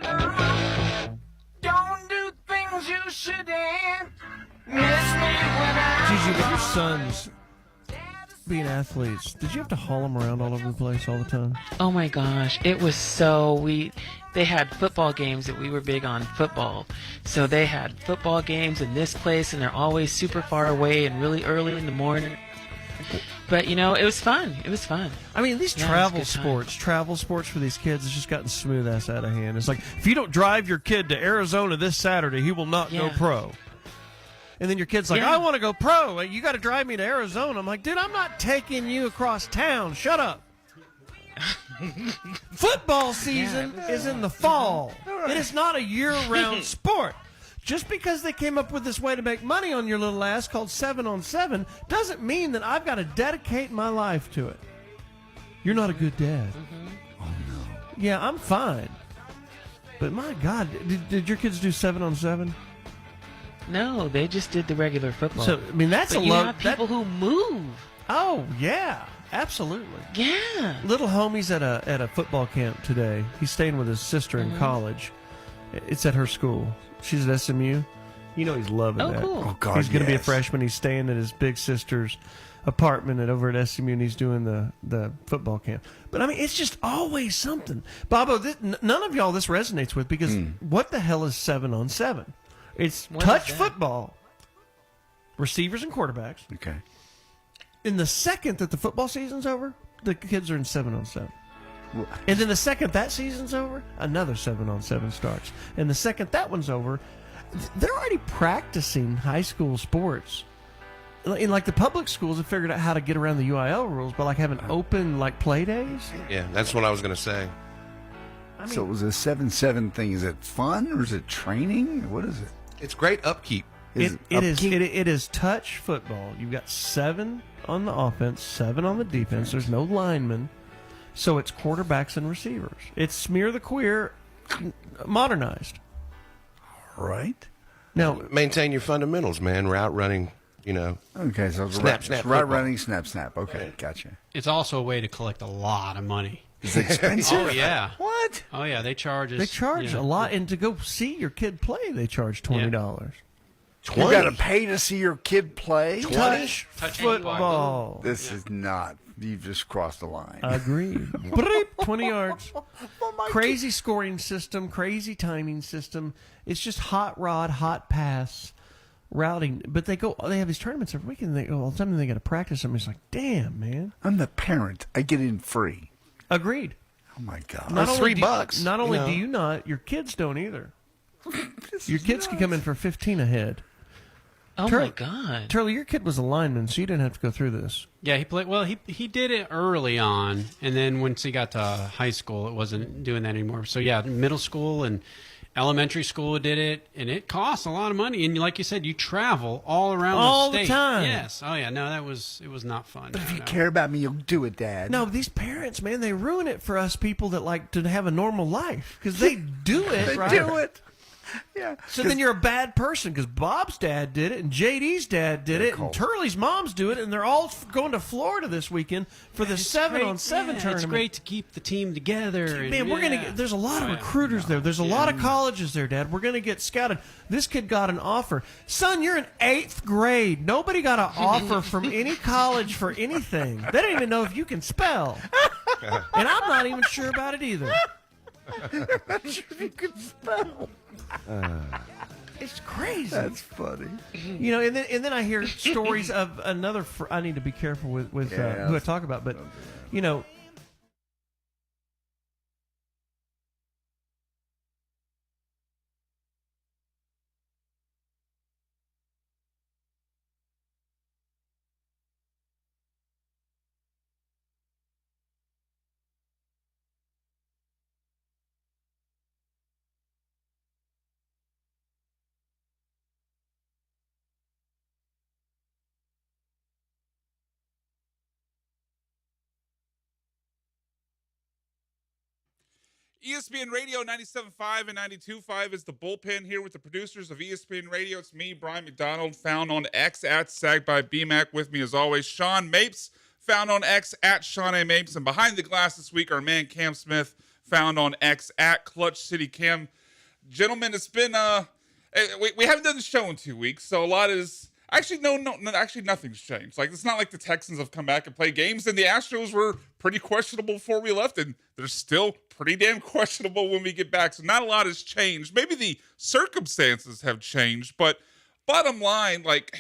alone. Don't do things you shouldn't. Miss me when I. Gigi, with your sons being athletes, did you have to haul them around all over the place all the time? Oh my gosh, it was they had football games that we were big on football. So they had football games in this place and they're always super far away and really early in the morning. But it was fun. It was fun. I mean, these travel sports for these kids has just gotten smooth ass out of hand. It's like, if you don't drive your kid to Arizona this Saturday, he will not go pro. And then your kid's like, I want to go pro. You got to drive me to Arizona. I'm like, dude, I'm not taking you across town. Shut up. Football season is in the fall. It is not a year-round sport. Just because they came up with this way to make money on your little ass called 7-on-7 doesn't mean that I've got to dedicate my life to it. You're not a good dad. Mm-hmm. Oh, no. Yeah, I'm fine. But my God, did your kids do 7-on-7? No, they just did the regular football. So, I mean, that's but a you lot. have people who move. Oh, yeah. Absolutely. Yeah. Little homie's at a football camp today. He's staying with his sister in college. It's at her school. She's at SMU. You know he's loving that. Cool. Oh, God, he's going to be a freshman. He's staying at his big sister's apartment over at SMU, and he's doing the football camp. But, I mean, it's just always something. Bobo, none of y'all this resonates with because what the hell is 7-on-7? It's touch football, receivers and quarterbacks. Okay. In the second that the football season's over, the kids are in 7-on-7. And then the second that season's over, another 7-on-7 starts. And the second that one's over, they're already practicing high school sports. In like the public schools have figured out how to get around the UIL rules by like having open like play days. Yeah, that's what I was going to say. I mean, So it was a 7-7 thing. Is it fun or is it training? What is it? It's great upkeep. it is touch football. You've got 7 on the offense, 7 on the defense. There's no linemen. So it's quarterbacks and receivers. It's smear the queer modernized. Right. Now, Maintain your fundamentals, man. Route running, Okay, so it's Snap, right, snap, right football. running, snap. Okay, gotcha. It's also a way to collect a lot of money. It's expensive. Oh, yeah. What? Oh, yeah, they charge us. they charge yeah. a lot, and to go see your kid play, they charge $20. You got to pay to see your kid play? Touch Touch football. This is not. You've just crossed the line. Agreed. Bleep, 20 yards. Oh, my Crazy scoring system, crazy timing system. It's just hot rod, hot pass, routing. But they have these tournaments every weekend. And they go all the time, and they got to practice them. It's like, damn, man. I'm the parent. I get in free. Agreed. Oh my God. Not That's only $3. Not only do you not, your kids don't either. Your kids can come in for 15 ahead. Oh my God. Turley, your kid was a lineman, so you didn't have to go through this. Yeah, he played. Well, he did it early on, and then once he got to high school, it wasn't doing that anymore. So yeah, middle school and elementary school did it, and it costs a lot of money. And like you said, you travel all around All the the state. time. Yes. Oh yeah. No, it was not fun. But if you No. care about me, you'll do it, Dad. No, these parents, man, they ruin it for us people that like to have a normal life because they do it, They right? do it. Yeah. So then you're a bad person because Bob's dad did it and JD's dad did it cold. and Turley's moms do it and they're all going to Florida this weekend for the 7-on-7 tournament. It's great to keep the team together. Man, we're gonna get. There's a lot of recruiters there. There's a lot of colleges there, Dad. We're gonna get scouted. This kid got an offer. Son, you're in 8th grade. Nobody got an offer from any college for anything. They don't even know if you can spell, and I'm not even sure about it either. not sure if you can spell. It's crazy. That's funny. You know, and then I hear stories of another. I need to be careful with who I talk about, but you know. ESPN Radio 97.5 and 92.5 is the bullpen here with the producers of ESPN Radio. It's me, Brian McDonald, found on X at Sag by BMAC. With me as always, Sean Mapes, found on X at Sean A. Mapes. And behind the glass this week, our man Cam Smith, found on X at Clutch City Cam. Gentlemen, it's been we haven't done the show in 2 weeks, so a lot is actually actually nothing's changed. Like, it's not like the Texans have come back and played games, and the Astros were pretty questionable before we left, and they're still pretty damn questionable when we get back. So not a lot has changed. Maybe the circumstances have changed, but bottom line, like,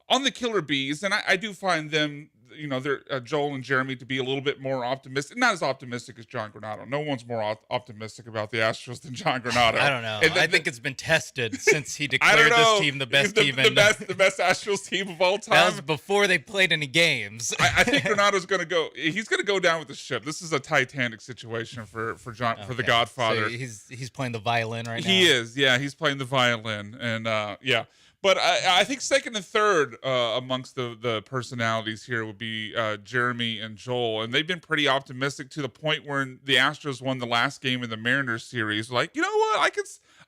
on the Killer Bees, and I do find them, they're Joel and Jeremy to be a little bit more optimistic. Not as optimistic as John Granado. No one's more optimistic about the Astros than John Granado. I don't know. I think it's been tested since he I declared don't know. this team the best team. The best Astros team of all time. That was before they played any games. I think Granado's going to go. He's going to go down with the ship. This is a Titanic situation for John, for the Godfather. So he's playing the violin right now. He is. Yeah, he's playing the violin, and yeah. But I think second and third amongst the personalities here would be Jeremy and Joel. And they've been pretty optimistic to the point where the Astros won the last game in the Mariners series. Like, you know what?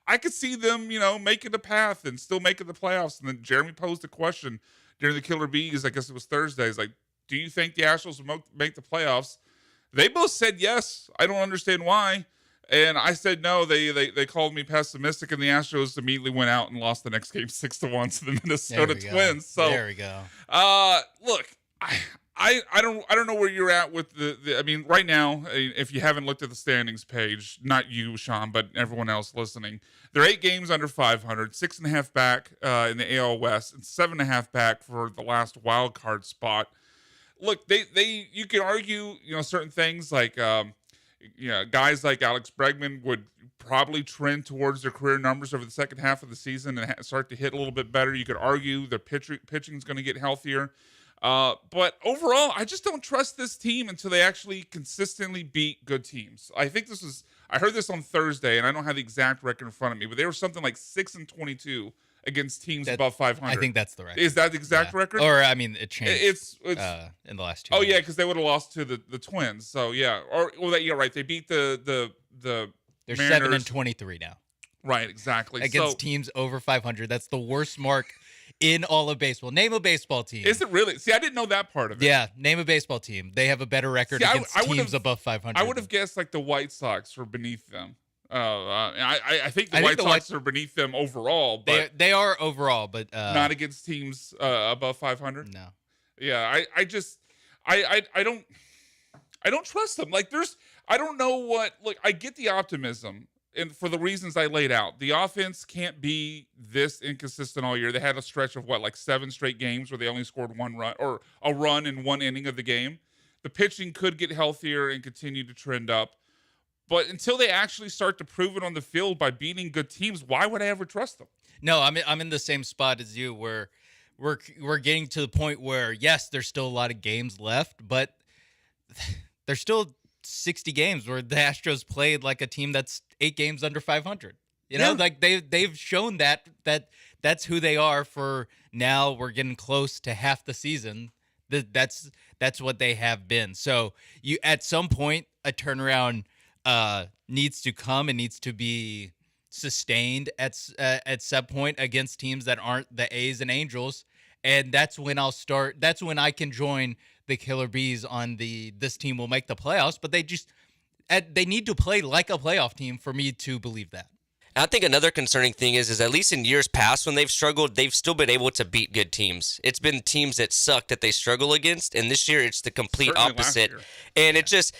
I could see them, making the path and still making the playoffs. And then Jeremy posed a question during the Killer Bees, I guess it was Thursday. He's like, do you think the Astros will make the playoffs? They both said yes. I don't understand why. And I said no. They called me pessimistic, and the Astros immediately went out and lost the next game 6-1 to the Minnesota Twins. So there we go. Look, I don't know where you're at with the. I mean, right now, if you haven't looked at the standings page, not you, Sean, but everyone else listening, they're 8 games under 500, 6.5 back in the AL West, and 7.5 back for the last wild card spot. Look, you can argue, certain things like. Guys like Alex Bregman would probably trend towards their career numbers over the second half of the season and start to hit a little bit better. You could argue their pitching is going to get healthier. But overall, I just don't trust this team until they actually consistently beat good teams. I heard this on Thursday, and I don't have the exact record in front of me, but they were something like 6-22 against teams above 500. I think that's the record. Is that the exact record? Or, I mean, it changed it's in the last 2 Oh, years. yeah, because they would have lost to the Twins. So, yeah. You're right. They beat the They're Mariners. 7-23 now. Right, exactly. Against teams over 500. That's the worst mark in all of baseball. Name a baseball team. Is it really? See, I didn't know that part of it. Yeah, name a baseball team. They have a better record against teams above 500. I would have guessed like the White Sox were beneath them. I think the White Sox are beneath them overall, but they are overall, but not against teams above 500. No. Yeah, I don't trust them. Like, I don't know what. Look, I get the optimism, and for the reasons I laid out, the offense can't be this inconsistent all year. They had a stretch of 7 straight games where they only scored 1 run or a run in 1 inning of the game. The pitching could get healthier and continue to trend up. But until they actually start to prove it on the field by beating good teams, why would I ever trust them? No, I'm in the same spot as you, where we're getting to the point where, yes, there's still a lot of games left, but there's still 60 games where the Astros played like a team that's 8 games under 500. Like they've shown that's who they are. For now, we're getting close to half the season. That's what they have been. So you, at some point, a turnaround needs to come and needs to be sustained at some point against teams that aren't the A's and Angels, and that's when I'll start. That's when I can join the Killer Bees on this team will make the playoffs. But they need to play like a playoff team for me to believe that. I think another concerning thing is at least in years past when they've struggled, they've still been able to beat good teams. It's been teams that suck that they struggle against, and this year it's the complete opposite. And it just.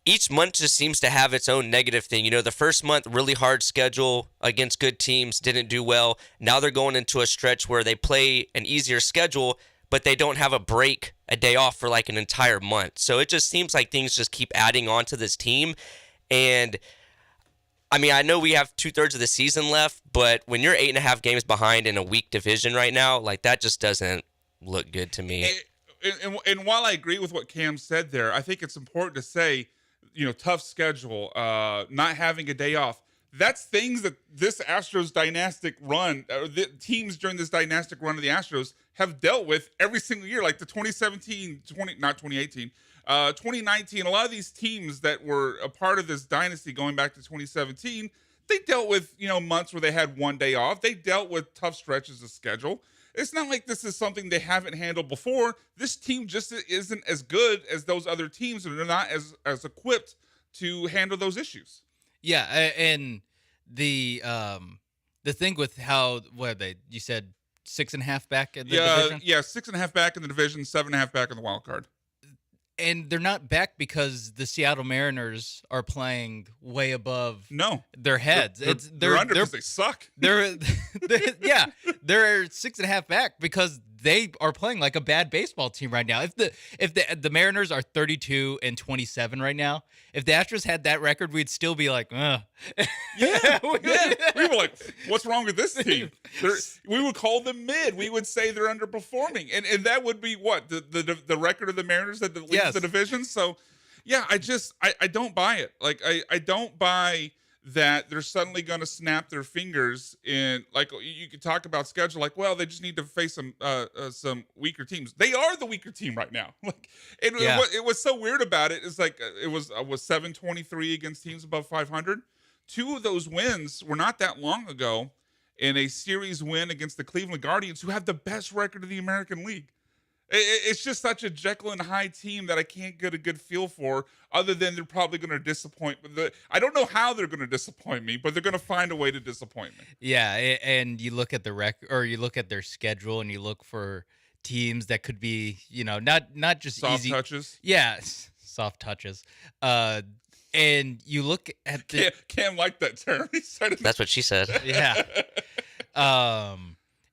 Each month just seems to have its own negative thing. The first month, really hard schedule against good teams, didn't do well. Now they're going into a stretch where they play an easier schedule, but they don't have a break, a day off for like an entire month. So it just seems like things just keep adding on to this team. And I mean, I know we have 2/3 of the season left, but when you're 8.5 games behind in a weak division right now, like that just doesn't look good to me. And while I agree with what Cam said there, I think it's important to say, tough schedule, not having a day off. That's things that this Astros dynastic run, the teams during this dynastic run of the Astros have dealt with every single year. Like the 2017, 2019, a lot of these teams that were a part of this dynasty going back to 2017, they dealt with, months where they had 1 day off. They dealt with tough stretches of schedule. It's not like this is something they haven't handled before. This team just isn't as good as those other teams, and they're not as equipped to handle those issues. Yeah, and the thing with how you said 6.5 back in the division? Yeah, 6.5 back in the division, 7.5 back in the wild card. And they're not back because the Seattle Mariners are playing way above their heads. They're under because they suck. They're 6.5 back because they are playing like a bad baseball team right now. If the Mariners are 32-27 right now, if the Astros had that record, we'd still be like, ugh. Yeah. We were like, what's wrong with this team? We would call them mid. We would say they're underperforming, and that would be what the record of the Mariners that leads the division. So, yeah, I don't buy it. Like I don't buy that they're suddenly going to snap their fingers in. Like you could talk about schedule, like, well, they just need to face some weaker teams. They are the weaker team right now. Like it was so weird about it. It's like it was 723 against teams above 500. 2 of those wins were not that long ago in a series win against the Cleveland Guardians, who have the best record of the American League. It's just such a Jekyll and Hyde team that I can't get a good feel for, other than they're probably going to disappoint. I don't know how they're going to disappoint me, but they're going to find a way to disappoint me. Yeah, and you look at the record, or you look at their schedule, and you look for teams that could be, not just soft easy touches. Yeah, soft touches. And you look at Cam liked that term. That's what she said. Yeah.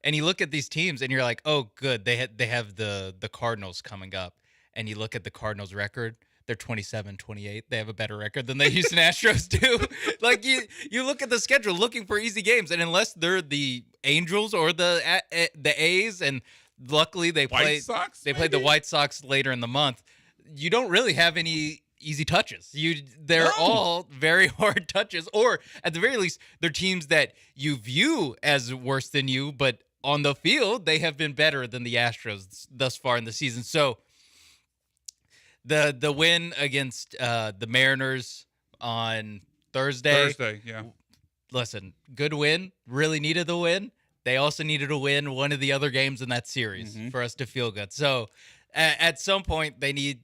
And you look at these teams and you're like, oh, good. They have the Cardinals coming up. And you look at the Cardinals record, they're 27-28. They have a better record than the Houston Astros do. Like you look at the schedule looking for easy games, and unless they're the Angels or the A's, and luckily they played the White Sox later in the month, you don't really have any easy touches. They're all very hard touches, or at the very least, they're teams that you view as worse than you, but on the field, they have been better than the Astros thus far in the season. So the win against the Mariners on Thursday, yeah. Listen, good win. Really needed the win. They also needed to win one of the other games in that series for us to feel good. So at some point, they need.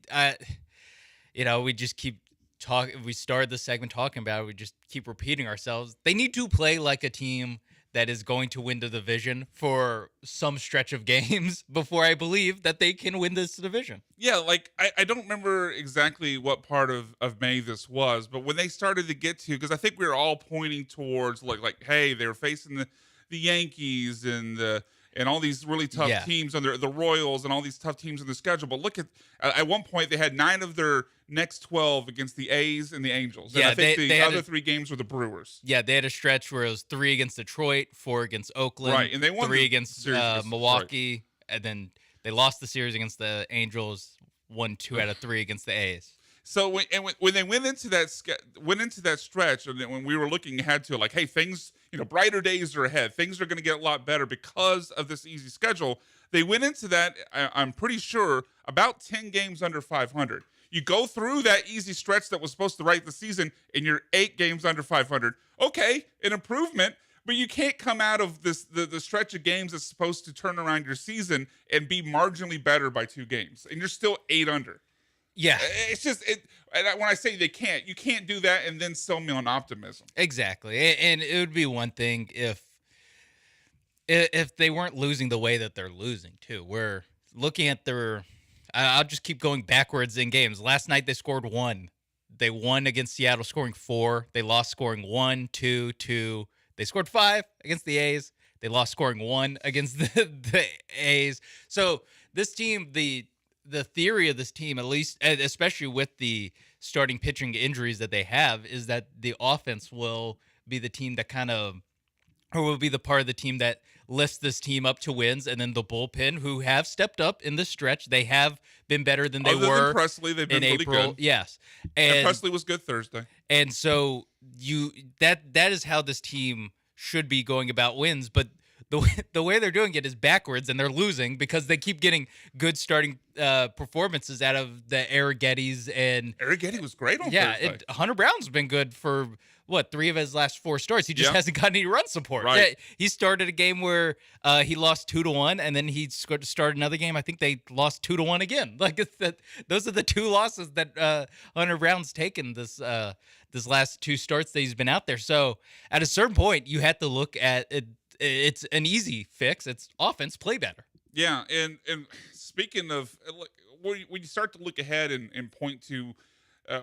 We just keep talking. We started the segment talking about it. We just keep repeating ourselves. They need to play like a team that is going to win the division for some stretch of games before I believe that they can win this division. Yeah, like I don't remember exactly what part of May this was, but when they started to get to, because I think we were all pointing towards like hey, they were facing the Yankees and all these really tough teams on the Royals and all these tough teams in the schedule. But look at one point they had 9 of their next 12 against the A's and the Angels. And I think the other 3 games were the Brewers. Yeah, they had a stretch where it was 3 against Detroit, 4 against Oakland, right, and they won 3 against Milwaukee, and then they lost the series against the Angels, won 2 out of 3 against the A's. So when they went into that stretch, and when we were looking ahead to like, hey, things, brighter days are ahead. Things are going to get a lot better because of this easy schedule. They went into that, I'm pretty sure, about 10 games under 500. You go through that easy stretch that was supposed to write the season, and you're 8 games under 500. Okay, an improvement, but you can't come out of the stretch of games that's supposed to turn around your season and be marginally better by 2 games, and you're still 8 under. Yeah, it's just when I say you can't do that and then sell me on optimism. Exactly, and it would be one thing if they weren't losing the way that they're losing too. We're looking at I'll just keep going backwards in games. Last night they scored 1. They won against Seattle, scoring 4. They lost, scoring 1, 2, 2. They scored 5 against the A's. They lost, scoring 1 against the A's. So this team, the theory of this team, at least, especially with the starting pitching injuries that they have, is that the offense will be the team that will be the part of the team that lifts this team up to wins, and then the bullpen, who have stepped up in this stretch, they have been better than they were. Than Presley, they've been really April. Good. Yes, and Presley was good Thursday. And so that is how this team should be going about wins, but the way they're doing it is backwards, and they're losing because they keep getting good starting performances out of the Arrighettis and Arrighetti was great on yeah. Thursday. And Hunter Brown's been good for what 3 of his last 4 starts. He just hasn't gotten any run support. Right. Yeah, he started a game where he lost 2-1, and then he started another game. I think they lost 2-1 again. Like those are the 2 losses that Hunter Brown's taken this last 2 starts that he's been out there. So at a certain point, you have to look at it. It's an easy fix. It's offense, play better. Yeah, and speaking of, when you start to look ahead and point to,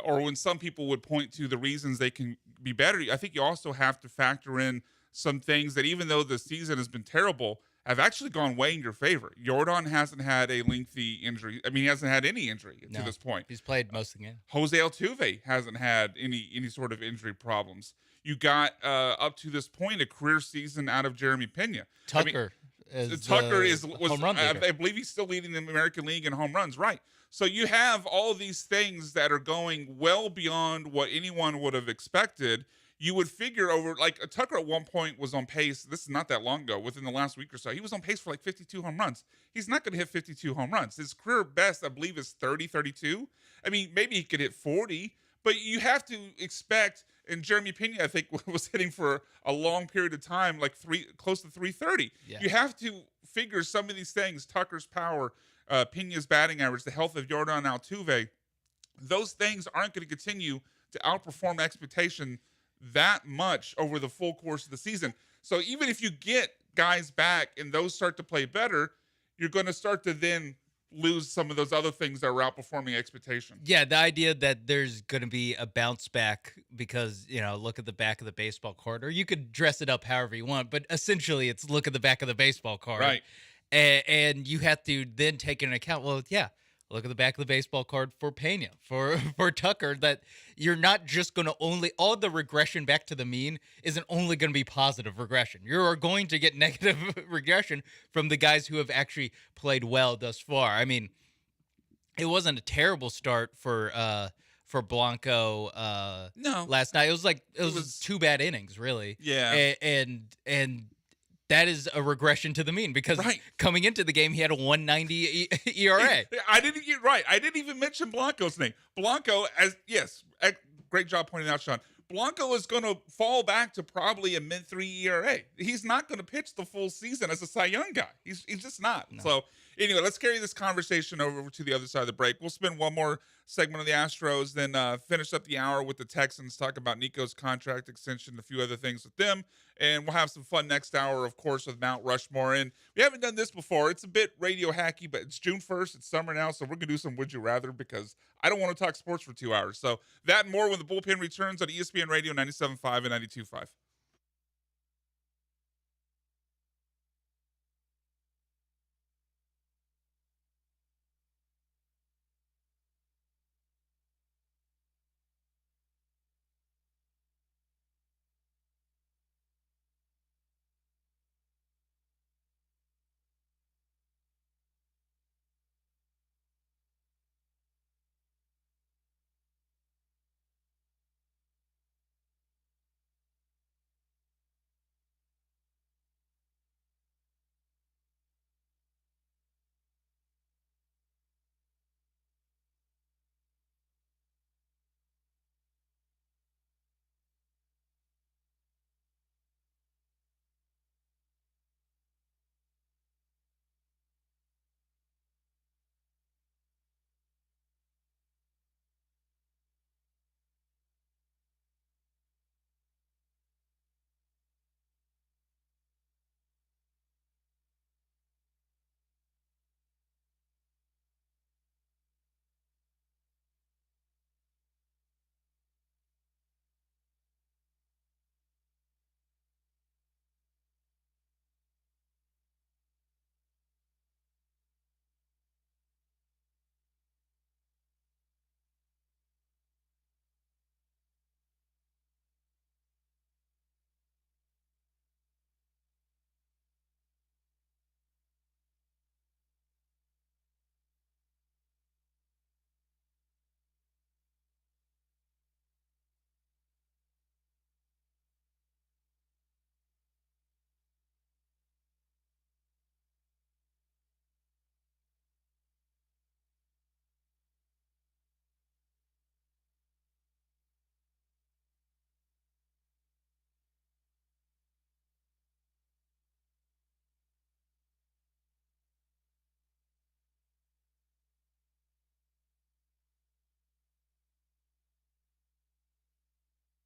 or when some people would point to the reasons they can be better, I think you also have to factor in some things that even though the season has been terrible, have actually gone way in your favor. Jordan hasn't had a lengthy injury. I mean, he hasn't had any injury to this point. He's played most of the game. Jose Altuve hasn't had any sort of injury problems. You got up to this point a career season out of Jeremy Pena. Tucker was home run leader. I believe he's still leading the American League in home runs, right? So you have all these things that are going well beyond what anyone would have expected. You would figure over, like Tucker at one point was on pace. This is not that long ago. Within the last week or so, he was on pace for like 52 home runs. He's not going to hit 52 home runs. His career best, I believe, is 30, 32. I mean, maybe he could hit 40, but you have to expect. And Jeremy Pena, I think, was hitting for a long period of time, like close to 330. Yeah. You have to figure some of these things: Tucker's power, Pena's batting average, the health of Jordan Altuve. Those things aren't going to continue to outperform expectation that much over the full course of the season. So even if you get guys back and those start to play better, you're going to start to then lose some of those other things that were outperforming expectation. Yeah, the idea that there's going to be a bounce back because, look at the back of the baseball card, or you could dress it up however you want, but essentially it's look at the back of the baseball card. Right. And you have to then take into account, well, yeah, look at the back of the baseball card for Pena, for Tucker, that you're not just going to all the regression back to the mean isn't only going to be positive regression. You're going to get negative regression from the guys who have actually played well thus far. I mean, it wasn't a terrible start for Blanco No. last night. It was 2 bad innings, really. Yeah. And that is a regression to the mean because coming into the game, he had a 190 ERA. I didn't even mention Blanco's name. Blanco, great job pointing out, Sean. Blanco is going to fall back to probably a mid-3 ERA. He's not going to pitch the full season as a Cy Young guy. He's just not. No. So anyway, let's carry this conversation over to the other side of the break. We'll spend one more segment on the Astros, then finish up the hour with the Texans, talk about Nico's contract extension, a few other things with them, and we'll have some fun next hour, of course, with Mount Rushmore. And we haven't done this before. It's a bit radio hacky, but it's June 1st. It's summer now, so we're going to do some Would You Rather because I don't want to talk sports for 2 hours. So that and more when the Bullpen returns on ESPN Radio 97.5 and 92.5.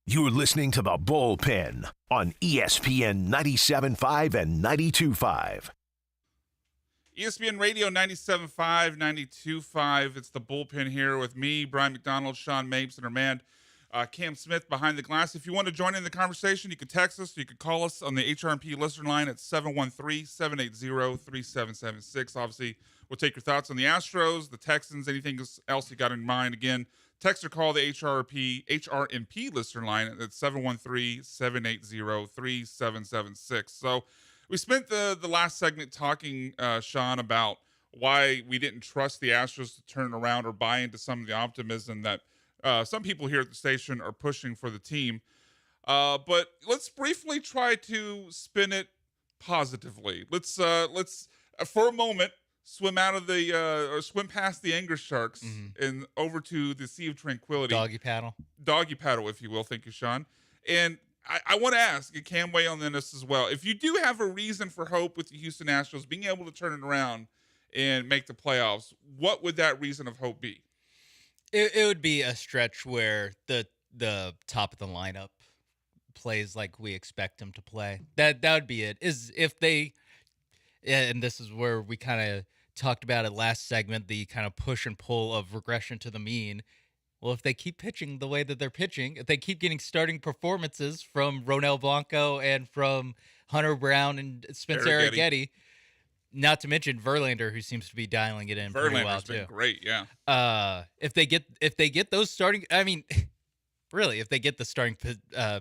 You're listening to the Bullpen on ESPN 97.5 and 92.5. ESPN Radio 97.5, 92.5. It's the Bullpen here with me, Brian McDonald, Sean Mapes, and our man, Cam Smith behind the glass. If you want to join in the conversation, you can text us. You can call us on the HRMP listener line at 713-780-3776. Obviously, we'll take your thoughts on the Astros, the Texans, anything else you got in mind. Again, text or call the HRMP listener line at 713-780-3776. So we spent the last segment talking, Sean, about why we didn't trust the Astros to turn around or buy into some of the optimism that some people here at the station are pushing for the team. But let's briefly try to spin it positively. Let's for a moment swim out of the or swim past the anger sharks and over to the Sea of Tranquility. Doggy paddle, if you will. Thank you, Sean. And I want to ask, and Cam weigh on this as well. If you do have a reason for hope with the Houston Astros being able to turn it around and make the playoffs, what would that reason of hope be? it would be a stretch where the top of the lineup plays like we expect them to play. That would be it. Is if they, and this is where we kind of talked about it last segment, the kind of push and pull of regression to the mean. Well, if they keep pitching the way that they're pitching, if they keep getting starting performances from Ronel Blanco and from Hunter Brown and Spencer Arrighetti, not to mention Verlander, who seems to be dialing it in pretty well too. Been great, yeah. If they get those starting, I mean, really, if they get the starting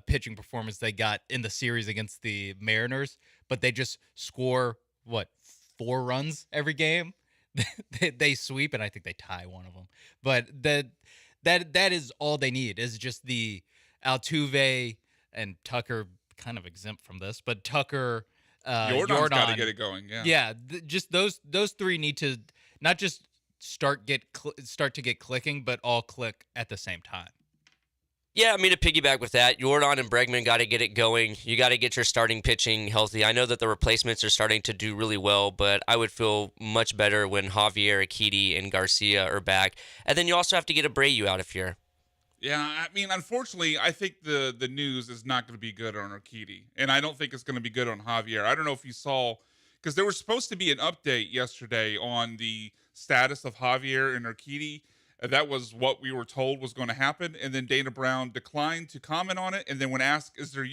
pitching performance they got in the series against the Mariners, but they just score 4 runs every game, they sweep, and I think they tie one of them. But that is all they need, is just the Altuve and Tucker, kind of exempt from this, but Tucker, Jordan's got to get it going. Yeah. Just those 3 need to not just start to get clicking, but all click at the same time. Yeah, I mean, to piggyback with that, Jordan and Bregman got to get it going. You got to get your starting pitching healthy. I know that the replacements are starting to do really well, but I would feel much better when Javier, Akiti, and Garcia are back. And then you also have to get Abreu out of here. Yeah, I mean, unfortunately, I think the news is not going to be good on Urquidy, and I don't think it's going to be good on Javier. I don't know if you saw, because there was supposed to be an update yesterday on the status of Javier and Urquidy. That was what we were told was going to happen, and then Dana Brown declined to comment on it. And then when asked, "Is there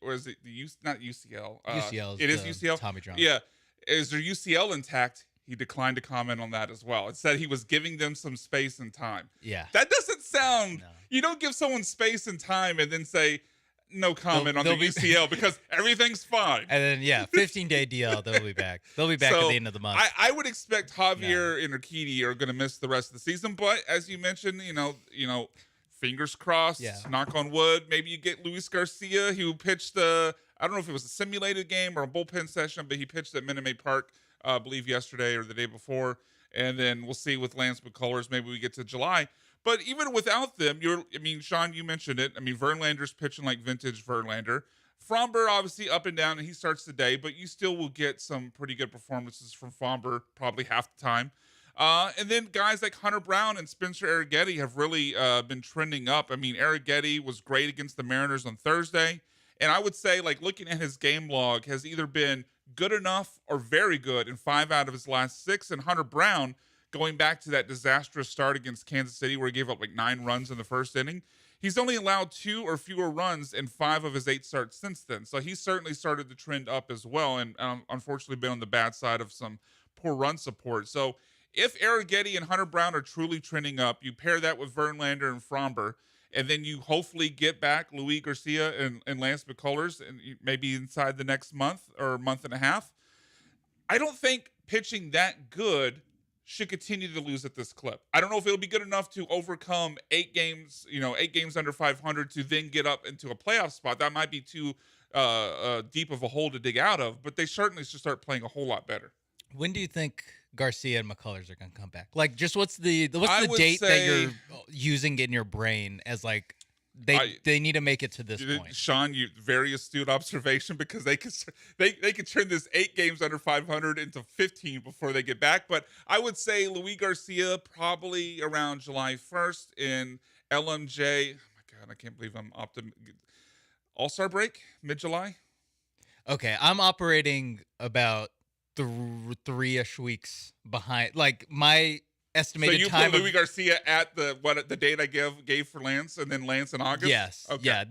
or is it the not UCL? UCL. It is UCL. Tommy John. Yeah, is their UCL intact?" He declined to comment on that as well. It said he was giving them some space and time. Yeah, that doesn't sound. No. You don't give someone space and time and then say no comment on the UCL because everything's fine. And then 15-day DL. They'll be back. They'll be back at the end of the month. I would expect Javier and Urquidy are going to miss the rest of the season. But as you mentioned, you know, fingers crossed. Yeah. Knock on wood. Maybe you get Luis Garcia, who pitched I don't know if it was a simulated game or a bullpen session, but he pitched at Minute Maid Park, I believe yesterday or the day before. And then we'll see with Lance McCullers. Maybe we get to July. But even without them, Sean, you mentioned it. I mean, Verlander's pitching like vintage Verlander. Fromber, obviously, up and down, and he starts the day, but you still will get some pretty good performances from Fromber probably half the time. And then guys like Hunter Brown and Spencer Arrighetti have really been trending up. I mean, Arrighetti was great against the Mariners on Thursday. And I would say, like, looking at his game log, has either been good enough or very good in 5 out of his last 6. And Hunter Brown, going back to that disastrous start against Kansas City where he gave up like 9 runs in the first inning, he's only allowed 2 or fewer runs in 5 of his 8 starts since then. So he's certainly started to trend up as well, and unfortunately been on the bad side of some poor run support. So if Arrighetti and Hunter Brown are truly trending up, you pair that with Verlander and Fromber, and then you hopefully get back Luis Garcia and Lance McCullers, and maybe inside the next month or month and a half. I don't think pitching that good should continue to lose at this clip. I don't know if it'll be good enough to overcome 8 games, 8 games under 500 to then get up into a playoff spot. That might be too deep of a hole to dig out of, but they certainly should start playing a whole lot better. When do you think Garcia and McCullers are going to come back? Like, just what's the date that you're using in your brain as like they need to make it to this point? Sean, you very astute observation, because they could turn this 8 games under 500 into 15 before they get back. But I would say Luis Garcia probably around July 1st, and LMJ. Oh my God, I can't believe I'm All-Star break, mid-July? Okay, I'm operating about 3-ish weeks behind. Like my So estimated you time put Louis of Garcia at the date I gave for Lance, and then Lance in August? yes, Okay. yeah.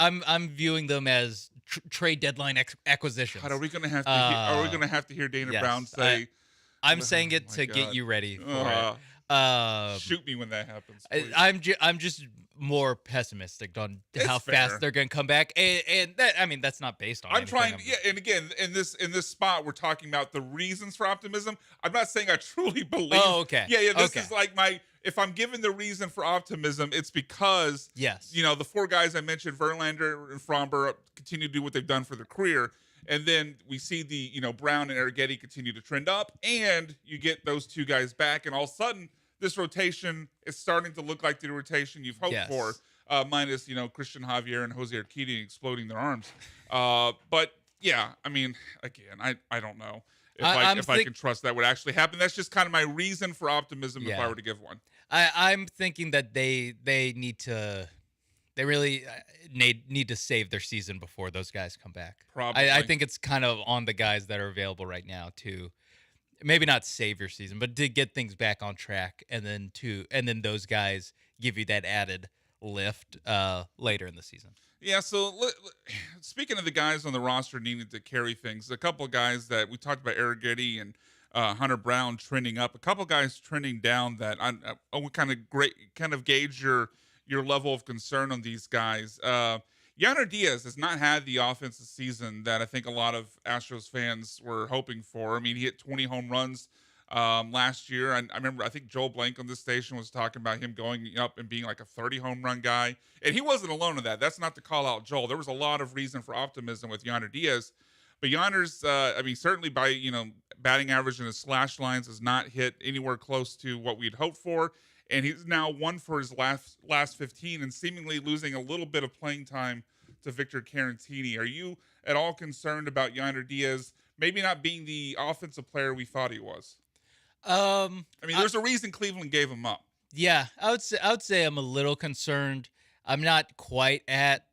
I'm viewing them as trade deadline acquisitions. God, are we gonna have to? Are we gonna have to hear Dana yes, Brown say? I'm saying Oh it my to get God. you ready for it. Shoot me when that happens. Please. I'm just more pessimistic on how It's fair. fast they're going to come back, and that I mean that's not based on. I'm trying. anything. Yeah, and again, in this spot, we're talking about the reasons for optimism. I'm not saying I truly believe. Oh, okay. Yeah. This Okay. is like my. If I'm given the reason for optimism, it's because Yes. the four guys I mentioned, Verlander and Fromber, continue to do what they've done for their career, and then we see the Brown and Arrighetti continue to trend up, and you get those two guys back, and all of a sudden this rotation is starting to look like the rotation you've hoped Yes. for. Minus Christian Javier and Jose Urquidy exploding their arms. But yeah, I mean, again, I don't know if I can trust that would actually happen. That's just kind of my reason for optimism if I were to give one. I'm thinking that they really need to save their season before those guys come back. Probably. I think it's kind of on the guys that are available right now to maybe not save your season, but to get things back on track, and then those guys give you that added lift later in the season. Yeah, so speaking of the guys on the roster needing to carry things, a couple of guys that we talked about, Arrighetti and Hunter Brown trending up, a couple of guys trending down that I would kind of gauge your level of concern on these guys. Yanner Diaz has not had the offensive season that I think a lot of Astros fans were hoping for. I mean, he hit 20 home runs last year. I remember, I think Joel Blank on this station was talking about him going up and being like a 30 home run guy. And he wasn't alone in that. That's not to call out Joel. There was a lot of reason for optimism with Yanner Diaz. But Yanner's, certainly by, batting average in his slash lines has not hit anywhere close to what we'd hoped for. And he's now 1 for his last 15 and seemingly losing a little bit of playing time to Victor Carantini. Are you at all concerned about Yanner Diaz maybe not being the offensive player we thought he was? There's a reason Cleveland gave him up. Yeah, I would say I'm a little concerned. I'm not quite at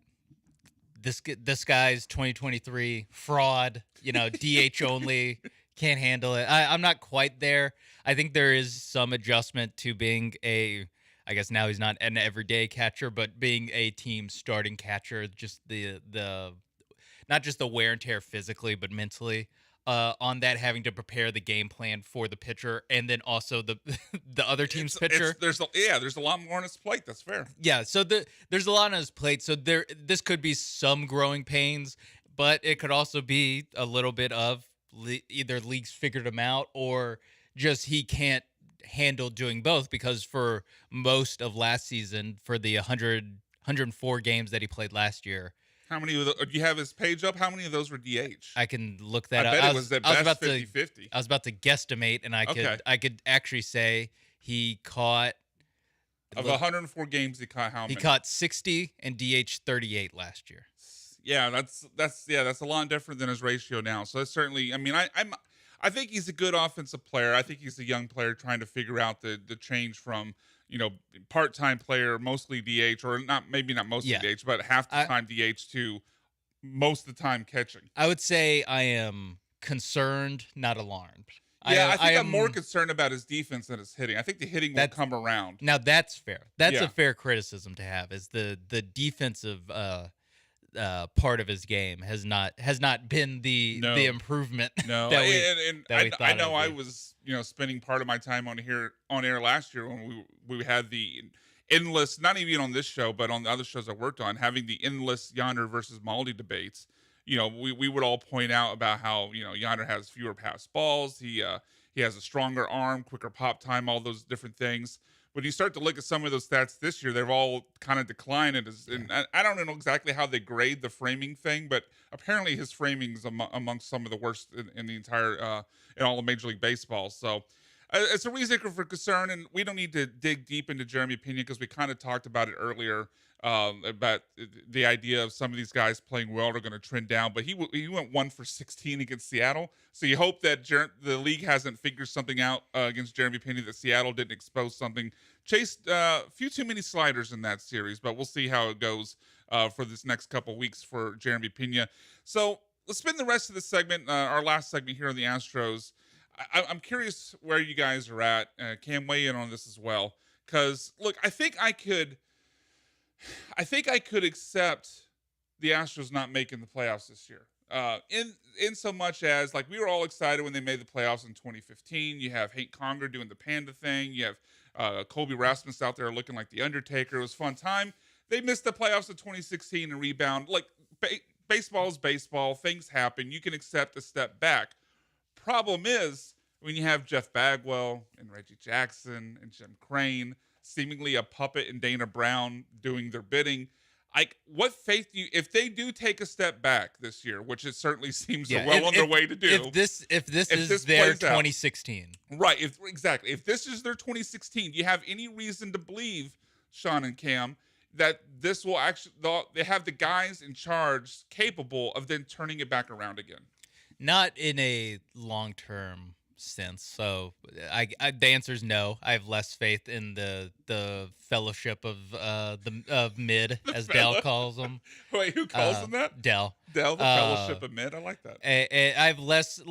this guy's 2023 fraud, DH only, can't handle it. I'm not quite there. I think there is some adjustment to being I guess now he's not an everyday catcher, but being a team starting catcher, just the not just the wear and tear physically, but mentally. On that, having to prepare the game plan for the pitcher, and then also the other team's pitcher. There's a lot more on his plate. That's fair. Yeah, so there's a lot on his plate. So this could be some growing pains, but it could also be a little bit of either leagues figured him out or just he can't handle doing both, because for most of last season, for the 104 games that he played last year. How many do you have his page up? How many of those were DH? I can look that up. I bet it was at best 50-50. I was about to guesstimate, and I could actually say he caught of 104 games. He caught how many? He caught 60 and DH 38 last year. Yeah, that's a lot different than his ratio now. So that's certainly. I think he's a good offensive player. I think he's a young player trying to figure out the change from part-time player, mostly DH, or maybe not mostly DH, but half the time DH to most of the time catching. I would say I am concerned, not alarmed. Yeah, I think I'm more concerned about his defense than his hitting. I think the hitting will come around. Now that's fair. That's a fair criticism to have. Is the defensive part of his game has not been the improvement. No, I know I was spending part of my time on air last year when we had the endless, not even on this show, but on the other shows I worked on, having the endless Yanner versus Maldi debates. We would all point out about how Yanner has fewer pass balls. He has a stronger arm, quicker pop time, all those different things. When you start to look at some of those stats this year, they've all kind of declined. And I don't know exactly how they grade the framing thing, but apparently his framing is amongst some of the worst in the entire in all of Major League Baseball. So it's a reason for concern, and we don't need to dig deep into Jeremy Pena because we kind of talked about it earlier, about the idea of some of these guys playing well are going to trend down. But he went 1 for 16 against Seattle, so you hope that the league hasn't figured something out against Jeremy Pena, that Seattle didn't expose something. Chased a few too many sliders in that series, but we'll see how it goes for this next couple weeks for Jeremy Pena. So let's spend the rest of this segment, our last segment here on the Astros. I'm curious where you guys are at. Cam, weigh in on this as well, because look, I think I could accept the Astros not making the playoffs this year. In so much as, like, we were all excited when they made the playoffs in 2015. You have Hank Conger doing the panda thing. You have Colby Rasmus out there looking like the Undertaker. It was a fun time. They missed the playoffs in 2016 and rebound. Like, baseball is baseball. Things happen. You can accept a step back. Problem is, when you have Jeff Bagwell and Reggie Jackson and Jim Crane, seemingly a puppet, and Dana Brown doing their bidding, like, what faith do you, if they do take a step back this year, which it certainly seems well on their way to do. If this is their 2016. Right, exactly. If this is their 2016, do you have any reason to believe, Sean and Cam, that this will actually, they have the guys in charge capable of then turning it back around again? Not in a long-term sense. So the answer is no. I have less faith in the fellowship of mid, as Dell calls them. Wait, who calls them that? Dell. Dell, the fellowship of mid. I like that. I have less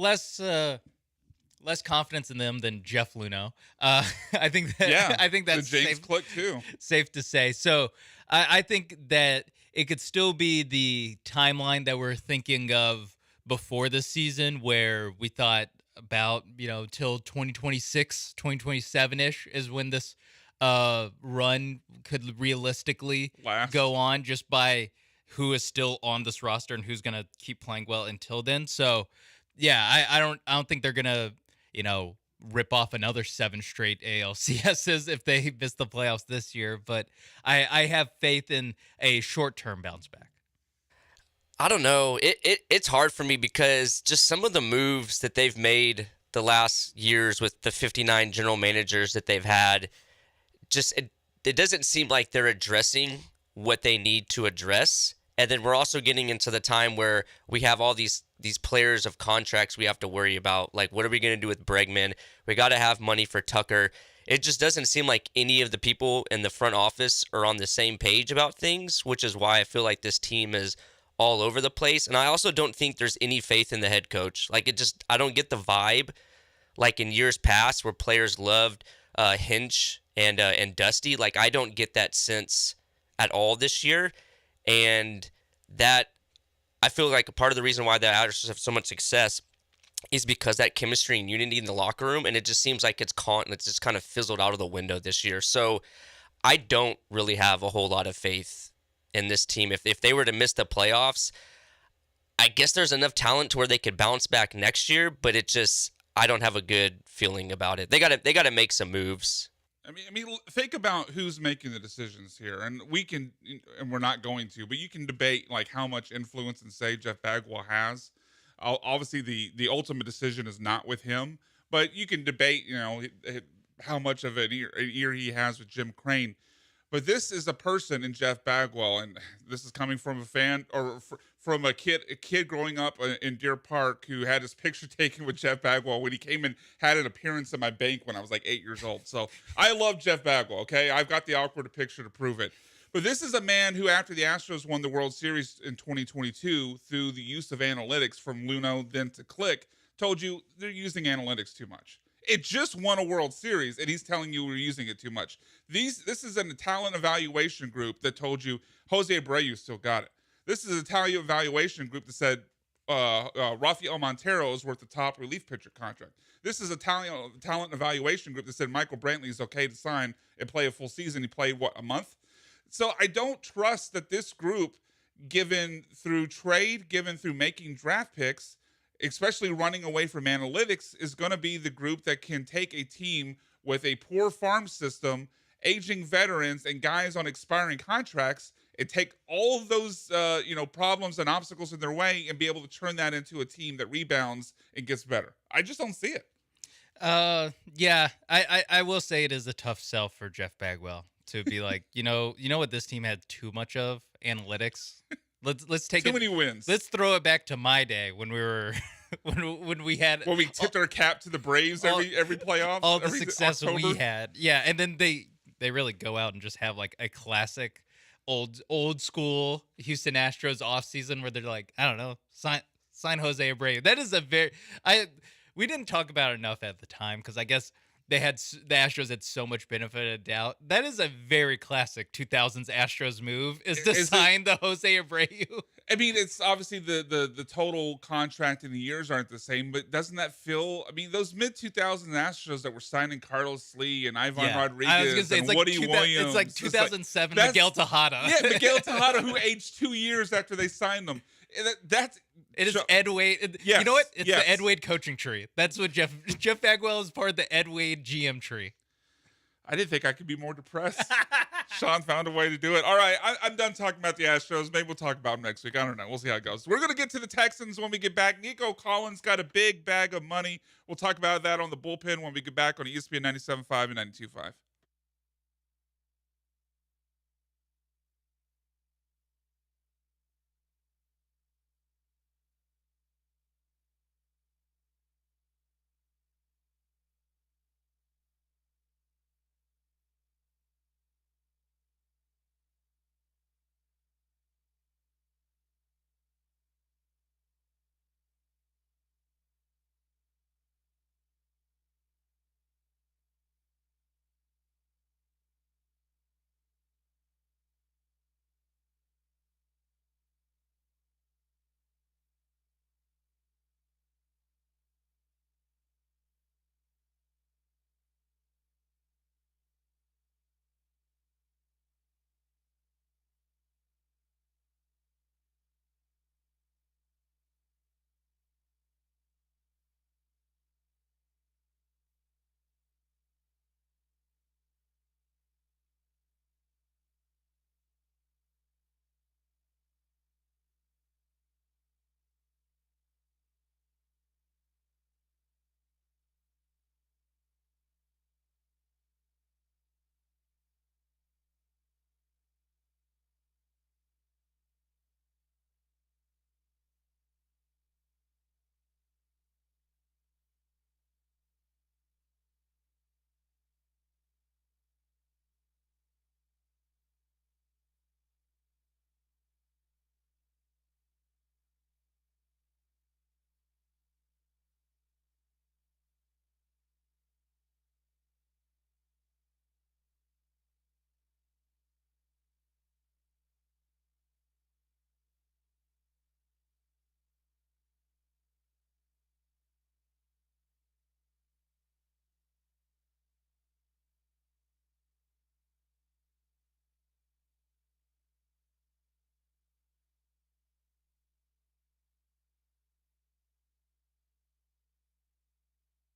confidence in them than Jeff Luhnow. I think that's the James Click too. Safe to say. So I think that it could still be the timeline that we're thinking of before the season, where we thought about, till 2026, 2027-ish is when this run could realistically go on, just by who is still on this roster and who's going to keep playing well until then. So, yeah, I don't think they're going to, rip off another 7 straight ALCSs if they miss the playoffs this year. But I have faith in a short-term bounce back. I don't know. It's hard for me because just some of the moves that they've made the last years with the 59 general managers that they've had, just it doesn't seem like they're addressing what they need to address. And then we're also getting into the time where we have all these players of contracts we have to worry about. Like, what are we going to do with Bregman? We got to have money for Tucker. It just doesn't seem like any of the people in the front office are on the same page about things, which is why I feel like this team is all over the place. And I also don't think there's any faith in the head coach. Like, I don't get the vibe like in years past where players loved Hinch and Dusty. Like, I don't get that sense at all this year. And that, I feel like a part of the reason why the Astros have so much success is because that chemistry and unity in the locker room, and it just seems like it's just kind of fizzled out of the window this year. So I don't really have a whole lot of faith in this team. If they were to miss the playoffs, I guess there's enough talent to where they could bounce back next year, but I don't have a good feeling about it. They got to make some moves. I mean, think about who's making the decisions here, and we're not going to, but you can debate like how much influence and say Jeff Bagwell has. Obviously, the ultimate decision is not with him, but you can debate, how much of an ear he has with Jim Crane. But this is a person in Jeff Bagwell, and this is coming from a fan or from a kid growing up in Deer Park who had his picture taken with Jeff Bagwell when he came and had an appearance at my bank when I was like 8 years old. So I love Jeff Bagwell, okay? I've got the awkward picture to prove it. But this is a man who, after the Astros won the World Series in 2022, through the use of analytics from Luhnow then to Click, told you they're using analytics too much. It just won a World Series, and he's telling you we're using it too much. This is an talent evaluation group that told you Jose Abreu still got it. This is a talent evaluation group that said Rafael Montero is worth the top relief pitcher contract. This is a talent evaluation group that said Michael Brantley is okay to sign and play a full season. He played, a month? So I don't trust that this group, given through trade, given through making draft picks, especially running away from analytics, is going to be the group that can take a team with a poor farm system, aging veterans, and guys on expiring contracts, and take all of those problems and obstacles in their way and be able to turn that into a team that rebounds and gets better. I just don't see it. Yeah, I will say it is a tough sell for Jeff Bagwell to be like, you know what this team had too much of? Analytics. Let's take Too many wins. Let's throw it back to my day when we were when we had When we tipped our cap to the Braves every playoffs, all the every success October. we had. Yeah, and then they really go out and just have like a classic old school Houston Astros offseason where they're like, I don't know, sign Jose Abreu. That is we didn't talk about it enough at the time because I guess the Astros had so much benefit of doubt. That is a very classic 2000s Astros move is to sign the Jose Abreu. I mean, it's obviously the total contract in the years aren't the same, but doesn't that feel? I mean, those mid 2000s Astros that were signing Carlos Lee and Ivan Rodriguez I was gonna say, and Woody Williams. It's like 2007 Miguel Tejada. Yeah, Miguel Tejada, who aged 2 years after they signed them. It is Ed Wade. Yes, you know what? It's yes. the Ed Wade coaching tree. That's what Jeff Bagwell is part of the Ed Wade GM tree. I didn't think I could be more depressed. Sean found a way to do it. All right, I'm done talking about the Astros. Maybe we'll talk about them next week. I don't know. We'll see how it goes. We're going to get to the Texans when we get back. Nico Collins got a big bag of money. We'll talk about that on the bullpen when we get back on ESPN 97.5 and 92.5.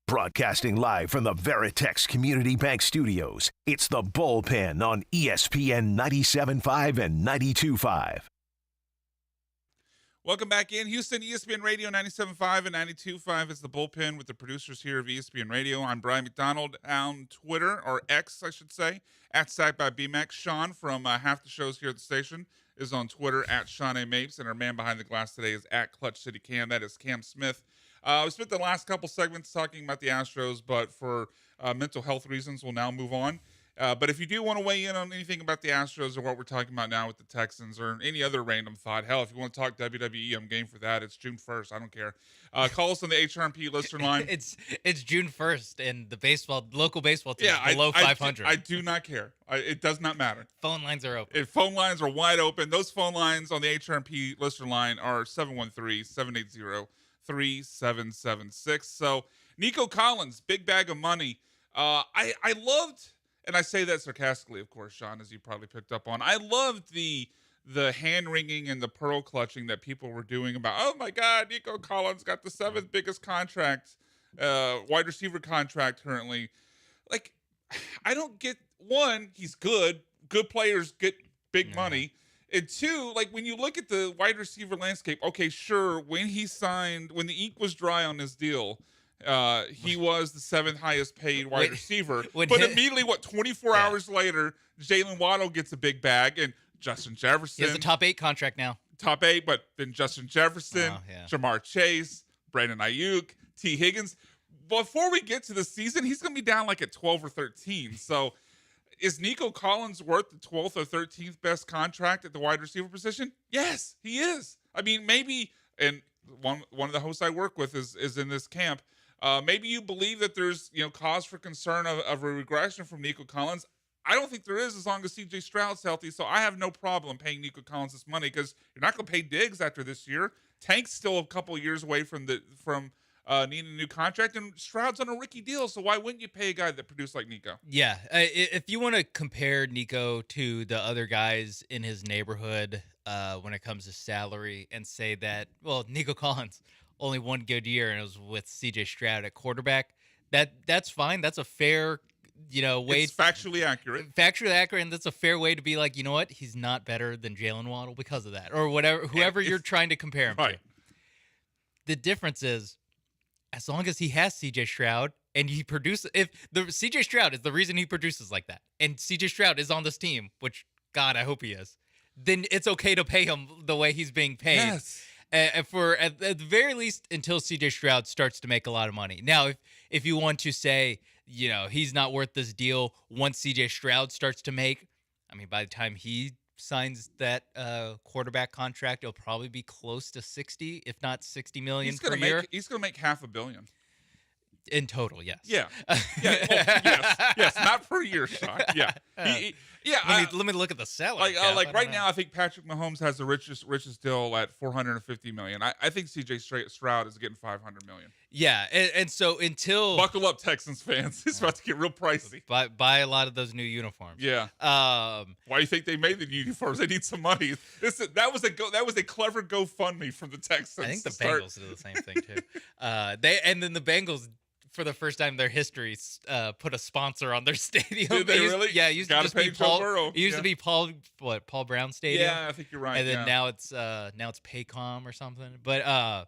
Broadcasting live from the Veritex Community Bank Studios, it's the Bullpen on ESPN 97.5 and 92.5. Welcome back in. Houston, ESPN Radio 97.5 and 92.5 is the Bullpen with the producers here of ESPN Radio. I'm Brian McDonald on Twitter, or X, I should say, at Sack by BMAX. Sean from half the shows here at the station is on Twitter at Sean A. Mapes, and our man behind the glass today is at Clutch City Cam. That is Cam Smith. We spent the last couple segments talking about the Astros, but for mental health reasons, we'll now move on. But if you do want to weigh in on anything about the Astros or what we're talking about now with the Texans or any other random thought, hell, if you want to talk WWE, I'm game for that. It's June 1st. I don't care. Call us on the HRMP listener line. It's June 1st, and the local baseball team is below 500. I do not care. It does not matter. Phone lines are open. Phone lines are wide open. Those phone lines on the HRMP listener line are 713-780-3776. So Nico Collins, big bag of money. I loved, and I say that sarcastically, of course, Sean, as you probably picked up on. I loved the hand wringing and the pearl clutching that people were doing about, oh my God, Nico Collins got the 7th biggest contract, wide receiver contract currently. Like, I don't get, one, he's good. Good players get big money. And two, like when you look at the wide receiver landscape, okay, sure, when the ink was dry on his deal, He was the 7th highest paid wide receiver. But when immediately, 24 hours later, Jalen Waddle gets a big bag, and Justin Jefferson. He has a top 8 contract now. Top 8, but then Justin Jefferson, yeah. Jamar Chase, Brandon Ayuk, T. Higgins. Before we get to the season, he's going to be down like at 12 or 13. So is Nico Collins worth the 12th or 13th best contract at the wide receiver position? Yes, he is. I mean, maybe, and one of the hosts I work with is in this camp. Maybe you believe that there's cause for concern of a regression from Nico Collins. I don't think there is, as long as C.J. Stroud's healthy. So I have no problem paying Nico Collins this money, because you're not going to pay Diggs after this year. Tank's still a couple of years away from needing a new contract, and Stroud's on a rookie deal. So why wouldn't you pay a guy that produced like Nico? Yeah, if you want to compare Nico to the other guys in his neighborhood when it comes to salary, and say that, well, Nico Collins only one good year and it was with C.J. Stroud at quarterback, that's fine. That's a fair way. It's factually accurate. Factually accurate, and that's a fair way to be like, you know what? He's not better than Jalen Waddle because of that, or whatever. Whoever you're trying to compare him to. The difference is, as long as he has C.J. Stroud and he produces, if the C.J. Stroud is the reason he produces like that, and C.J. Stroud is on this team, which God, I hope he is, then it's okay to pay him the way he's being paid. Yes. For at the very least until C.J. Stroud starts to make a lot of money. Now, if you want to say, he's not worth this deal once C.J. Stroud starts to make, I mean, by the time he signs that quarterback contract, it'll probably be close to 60, if not 60 million per year. He's going to make $500 million. In total, yes. Yeah. Yes. Not per year, Sean. Yeah. Let me look at the salary. Right now, I think Patrick Mahomes has the richest deal at $450 million. I think C.J. Stroud is getting $500 million. Yeah, and so until buckle up, Texans fans, it's about to get real pricey. Buy a lot of those new uniforms. Yeah. Why do you think they made the new uniforms? They need some money. That was a clever GoFundMe from the Texans. I think the Bengals did the same thing too. Then the Bengals, for the first time in their history, put a sponsor on their stadium. Did they really? Yeah, it used to just be Paul. It used to be Paul Brown Stadium. Yeah, I think you're right. And then now it's Paycom or something. But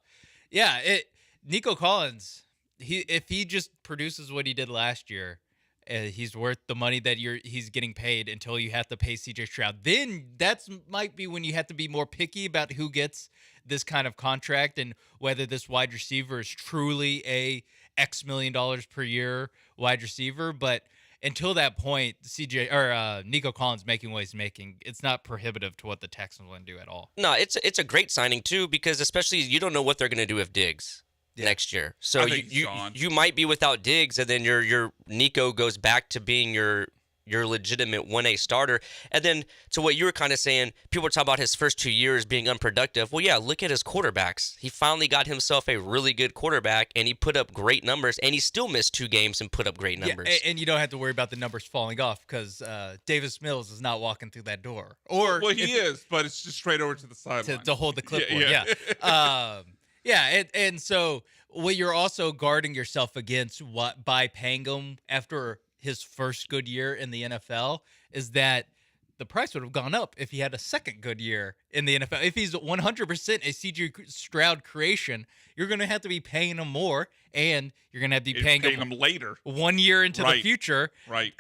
Nico Collins, if he just produces what he did last year, he's worth the money that he's getting paid until you have to pay C.J. Stroud. Then that might be when you have to be more picky about who gets this kind of contract and whether this wide receiver is truly a X million dollars per year wide receiver. But until that point, Nico Collins making what he's making, it's not prohibitive to what the Texans want to do at all. No, it's a great signing too, because especially you don't know what they're going to do with Diggs next year. So you might be without Diggs, and then your Nico goes back to being your legitimate 1A starter. And then to what you were kind of saying, people were talking about his first 2 years being unproductive. Well, yeah, look at his quarterbacks. He finally got himself a really good quarterback, and he put up great numbers, and he still missed 2 games and put up great numbers. Yeah, and you don't have to worry about the numbers falling off, because Davis Mills is not walking through that door. He is, but it's just straight over to the sideline to hold the clipboard. Yeah. And so what you're also guarding yourself against by paying him after his first good year in the NFL is that the price would have gone up if he had a second good year in the NFL. If he's 100% a C.J. Stroud creation, you're going to have to be paying him more, and you're going to have to be paying him later, 1 year into the future, right?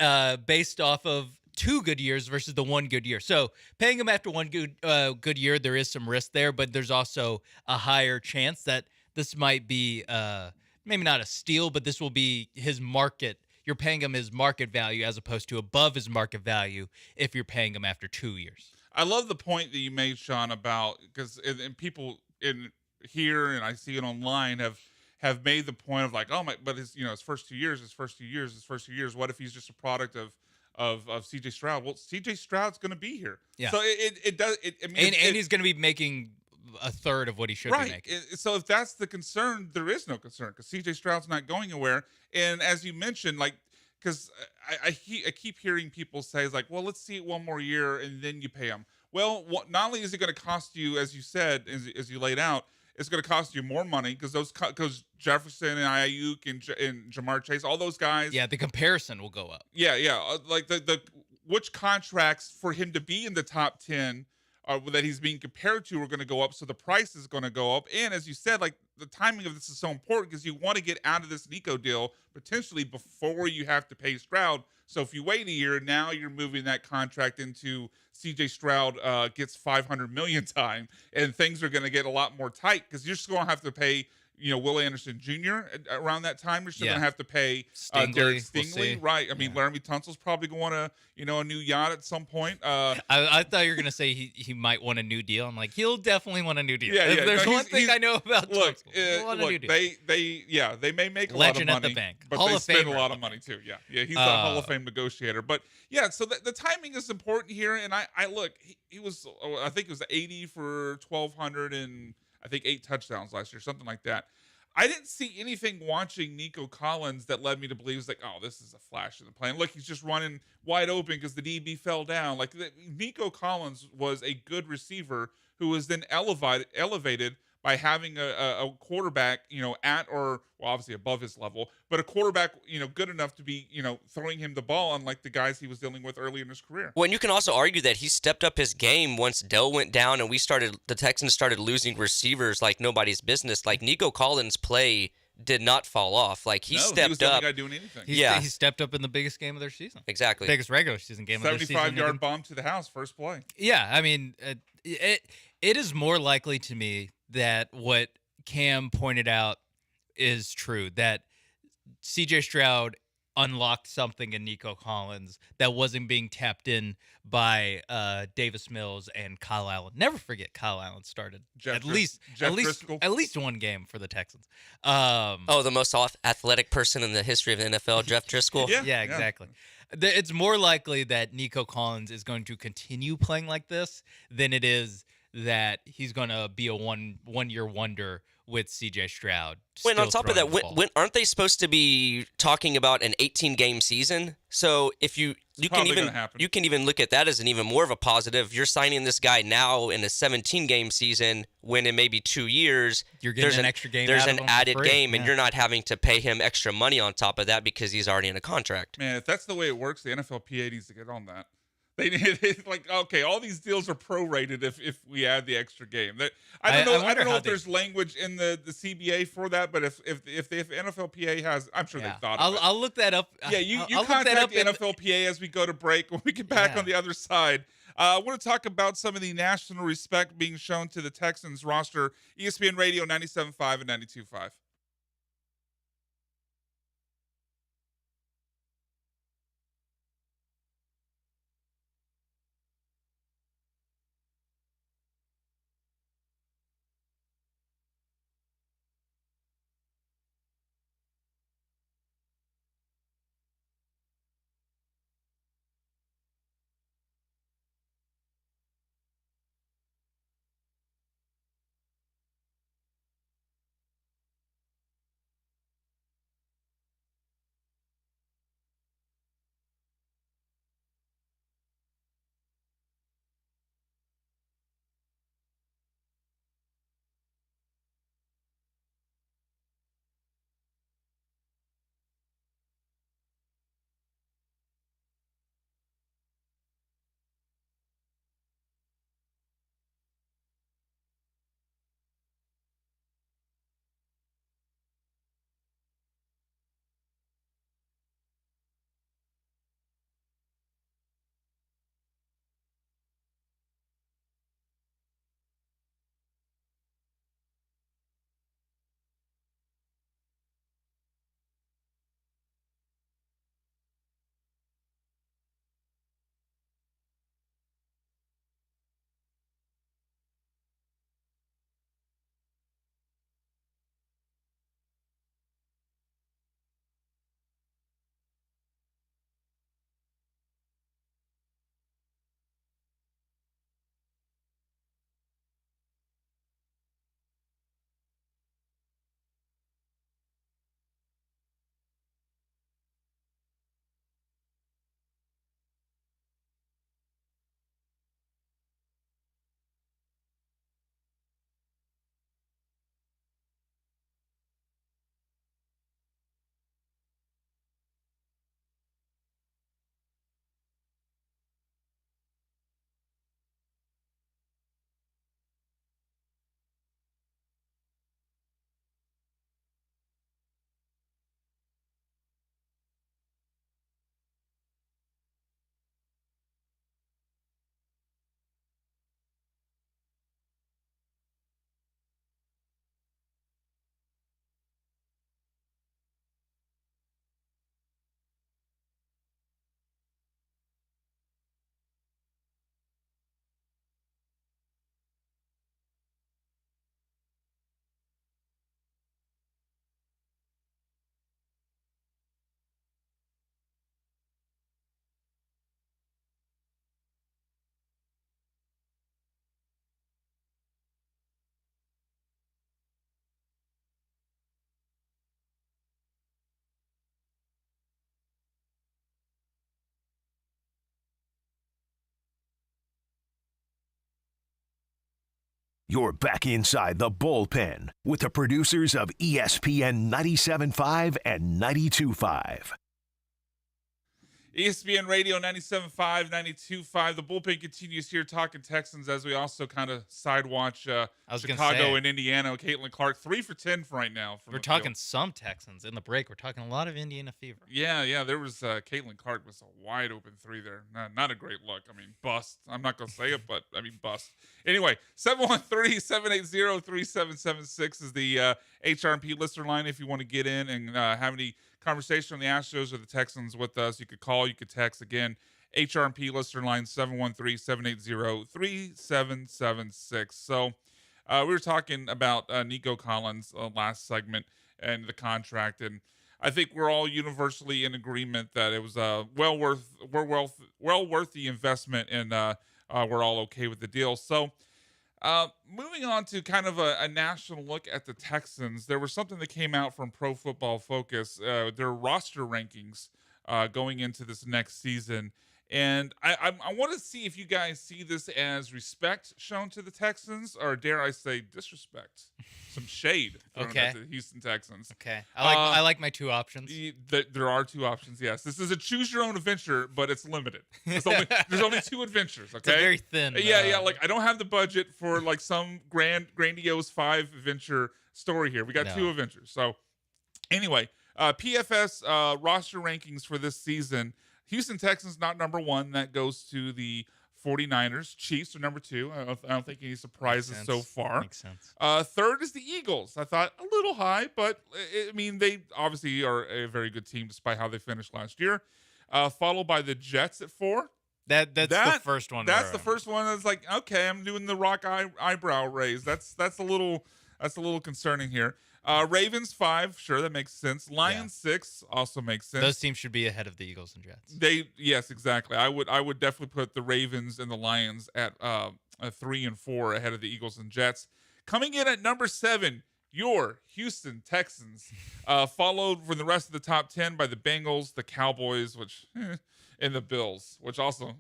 Based off of 2 good years versus the 1 good year. So paying him after 1 good year, there is some risk there, but there's also a higher chance that this might be maybe not a steal, but this will be his market. You're paying him his market value as opposed to above his market value if you're paying him after 2 years. I love the point that you made, Sean, about because and people in here and I see it online have made the point of like, oh my, but his first 2 years. What if he's just a product of C.J. Stroud? Well, C.J. Stroud's going to be here. Yeah. So it does. And he's going to be making a third of what he should be making. So if that's the concern, there is no concern because C.J. Stroud's not going anywhere. And as you mentioned, like, because I keep hearing people say, like, well, let's see it 1 more year and then you pay him. Well, not only is it going to cost you, as you said, as you laid out, it's going to cost you more money because Jefferson and Ayuk and Jamar Chase, all those guys. Yeah, the comparison will go up. Yeah. Like the which contracts for him to be in the top 10 that he's being compared to are going to go up, so the price is going to go up. And as you said, like the timing of this is so important because you want to get out of this Nico deal potentially before you have to pay Stroud. So if you wait a year, now you're moving that contract into CJ Stroud gets 500 million time, and things are going to get a lot more tight because you're just going to have to pay. Will Anderson Jr. Around that time, you're still going to have to pay Derek Stingley, right? I mean, Laramie Tunsil's probably going to, a new yacht at some point. I thought you were going to say he might want a new deal. I'm like, he'll definitely want a new deal. Yeah, If there's one thing I know about Tunsil, he'll want a new deal. They may make a Legend lot of money, at the bank. but Hall they of spend Famer a lot at of the money too. Yeah, he's a Hall of Fame negotiator. But yeah, so the timing is important here. And I look, he was, I think it was 80 for 1,200 and I think 8 touchdowns last year, something like that. I didn't see anything watching Nico Collins that led me to believe, like, oh, this is a flash in the plan. Look, he's just running wide open because the DB fell down. Like, Nico Collins was a good receiver who was then elevated by having a quarterback, at or, well, obviously above his level, but a quarterback, good enough to be, throwing him the ball, unlike the guys he was dealing with early in his career. Well, and you can also argue that he stepped up his game once Dell went down and the Texans started losing receivers like nobody's business. Like Nico Collins' play did not fall off. Like he stepped he was the only up. guy doing anything. He stepped up in the biggest game of their season. Exactly. Biggest regular season game of their season. 75-yard bomb to the house, first play. Yeah, I mean, it is more likely to me that what Cam pointed out is true, that CJ Stroud unlocked something in Nico Collins that wasn't being tapped in by Davis Mills and Kyle Allen. Never forget Kyle Allen started at least one game for the Texans. The most athletic person in the history of the NFL, Jeff Driscoll. Yeah, exactly. It's more likely that Nico Collins is going to continue playing like this than it is that he's going to be a one-year wonder with CJ Stroud. Wait, on top of that, when aren't they supposed to be talking about an 18-game season? So if you can even look at that as an even more of a positive. You're signing this guy now in a 17-game season when in maybe 2 years you're getting an extra game. There's an added game, and you're not having to pay him extra money on top of that because he's already in a contract. Man, if that's the way it works, the NFLPA needs to get on that. It's like, okay, all these deals are prorated if we add the extra game. I don't know if there's language in the CBA for that, but if the NFLPA has, I'm sure they've thought of it. I'll look that up. Yeah, you contact the NFLPA as we go to break. When we get back on the other side, I want to talk about some of the national respect being shown to the Texans roster. ESPN Radio 97.5 and 92.5. You're back inside the bullpen with the producers of ESPN 97.5 and 92.5. ESPN Radio 97.5, 92.5. The bullpen continues here talking Texans as we also kind of side watch Chicago and Indiana. Caitlin Clark, 3 for 10 for right now. We're talking some Texans in the break. We're talking a lot of Indiana fever. Yeah. There was Caitlin Clark was a wide open 3 there. Not a great look. I mean, bust. I'm not going to say it, but I mean, bust. Anyway, 713-780-3776 is the HRP listener line if you want to get in and have any conversation on the Astros or the Texans with us. You could call, you could text. Again, HRP listener line 713-780-3776. So we were talking about Nico Collins last segment and the contract, and I think we're all universally in agreement that it was well worth the investment, and we're all okay with the deal. So moving on to kind of a national look at the Texans, there was something that came out from Pro Football Focus, their roster rankings going into this next season. And I want to see if you guys see this as respect shown to the Texans, or dare I say disrespect, some shade thrown at the Houston Texans. Okay, I like my 2 options. There are 2 options. Yes, this is a choose your own adventure, but it's limited. There's only 2 adventures. Okay, it's very thin. Yeah. Like I don't have the budget for like some grandiose 5 adventure story here. We got 2 adventures. So anyway, PFS roster rankings for this season. Houston Texans not number 1. That goes to the 49ers. Chiefs are number 2. I don't think any surprises so far. Makes sense. Third is the Eagles. I thought a little high, but I mean, they obviously are a very good team despite how they finished last year. Followed by the Jets at 4. That's the first one. That's the first one. That's like, okay, I'm doing the rock eyebrow raise. That's a little concerning here. Ravens 5, sure, that makes sense. Lions 6 also makes sense. Those teams should be ahead of the Eagles and Jets. Yes, exactly. I would definitely put the Ravens and the Lions at 3 and 4 ahead of the Eagles and Jets. Coming in at number 7, your Houston Texans, followed for the rest of the top 10 by the Bengals, the Cowboys, and the Bills, which also,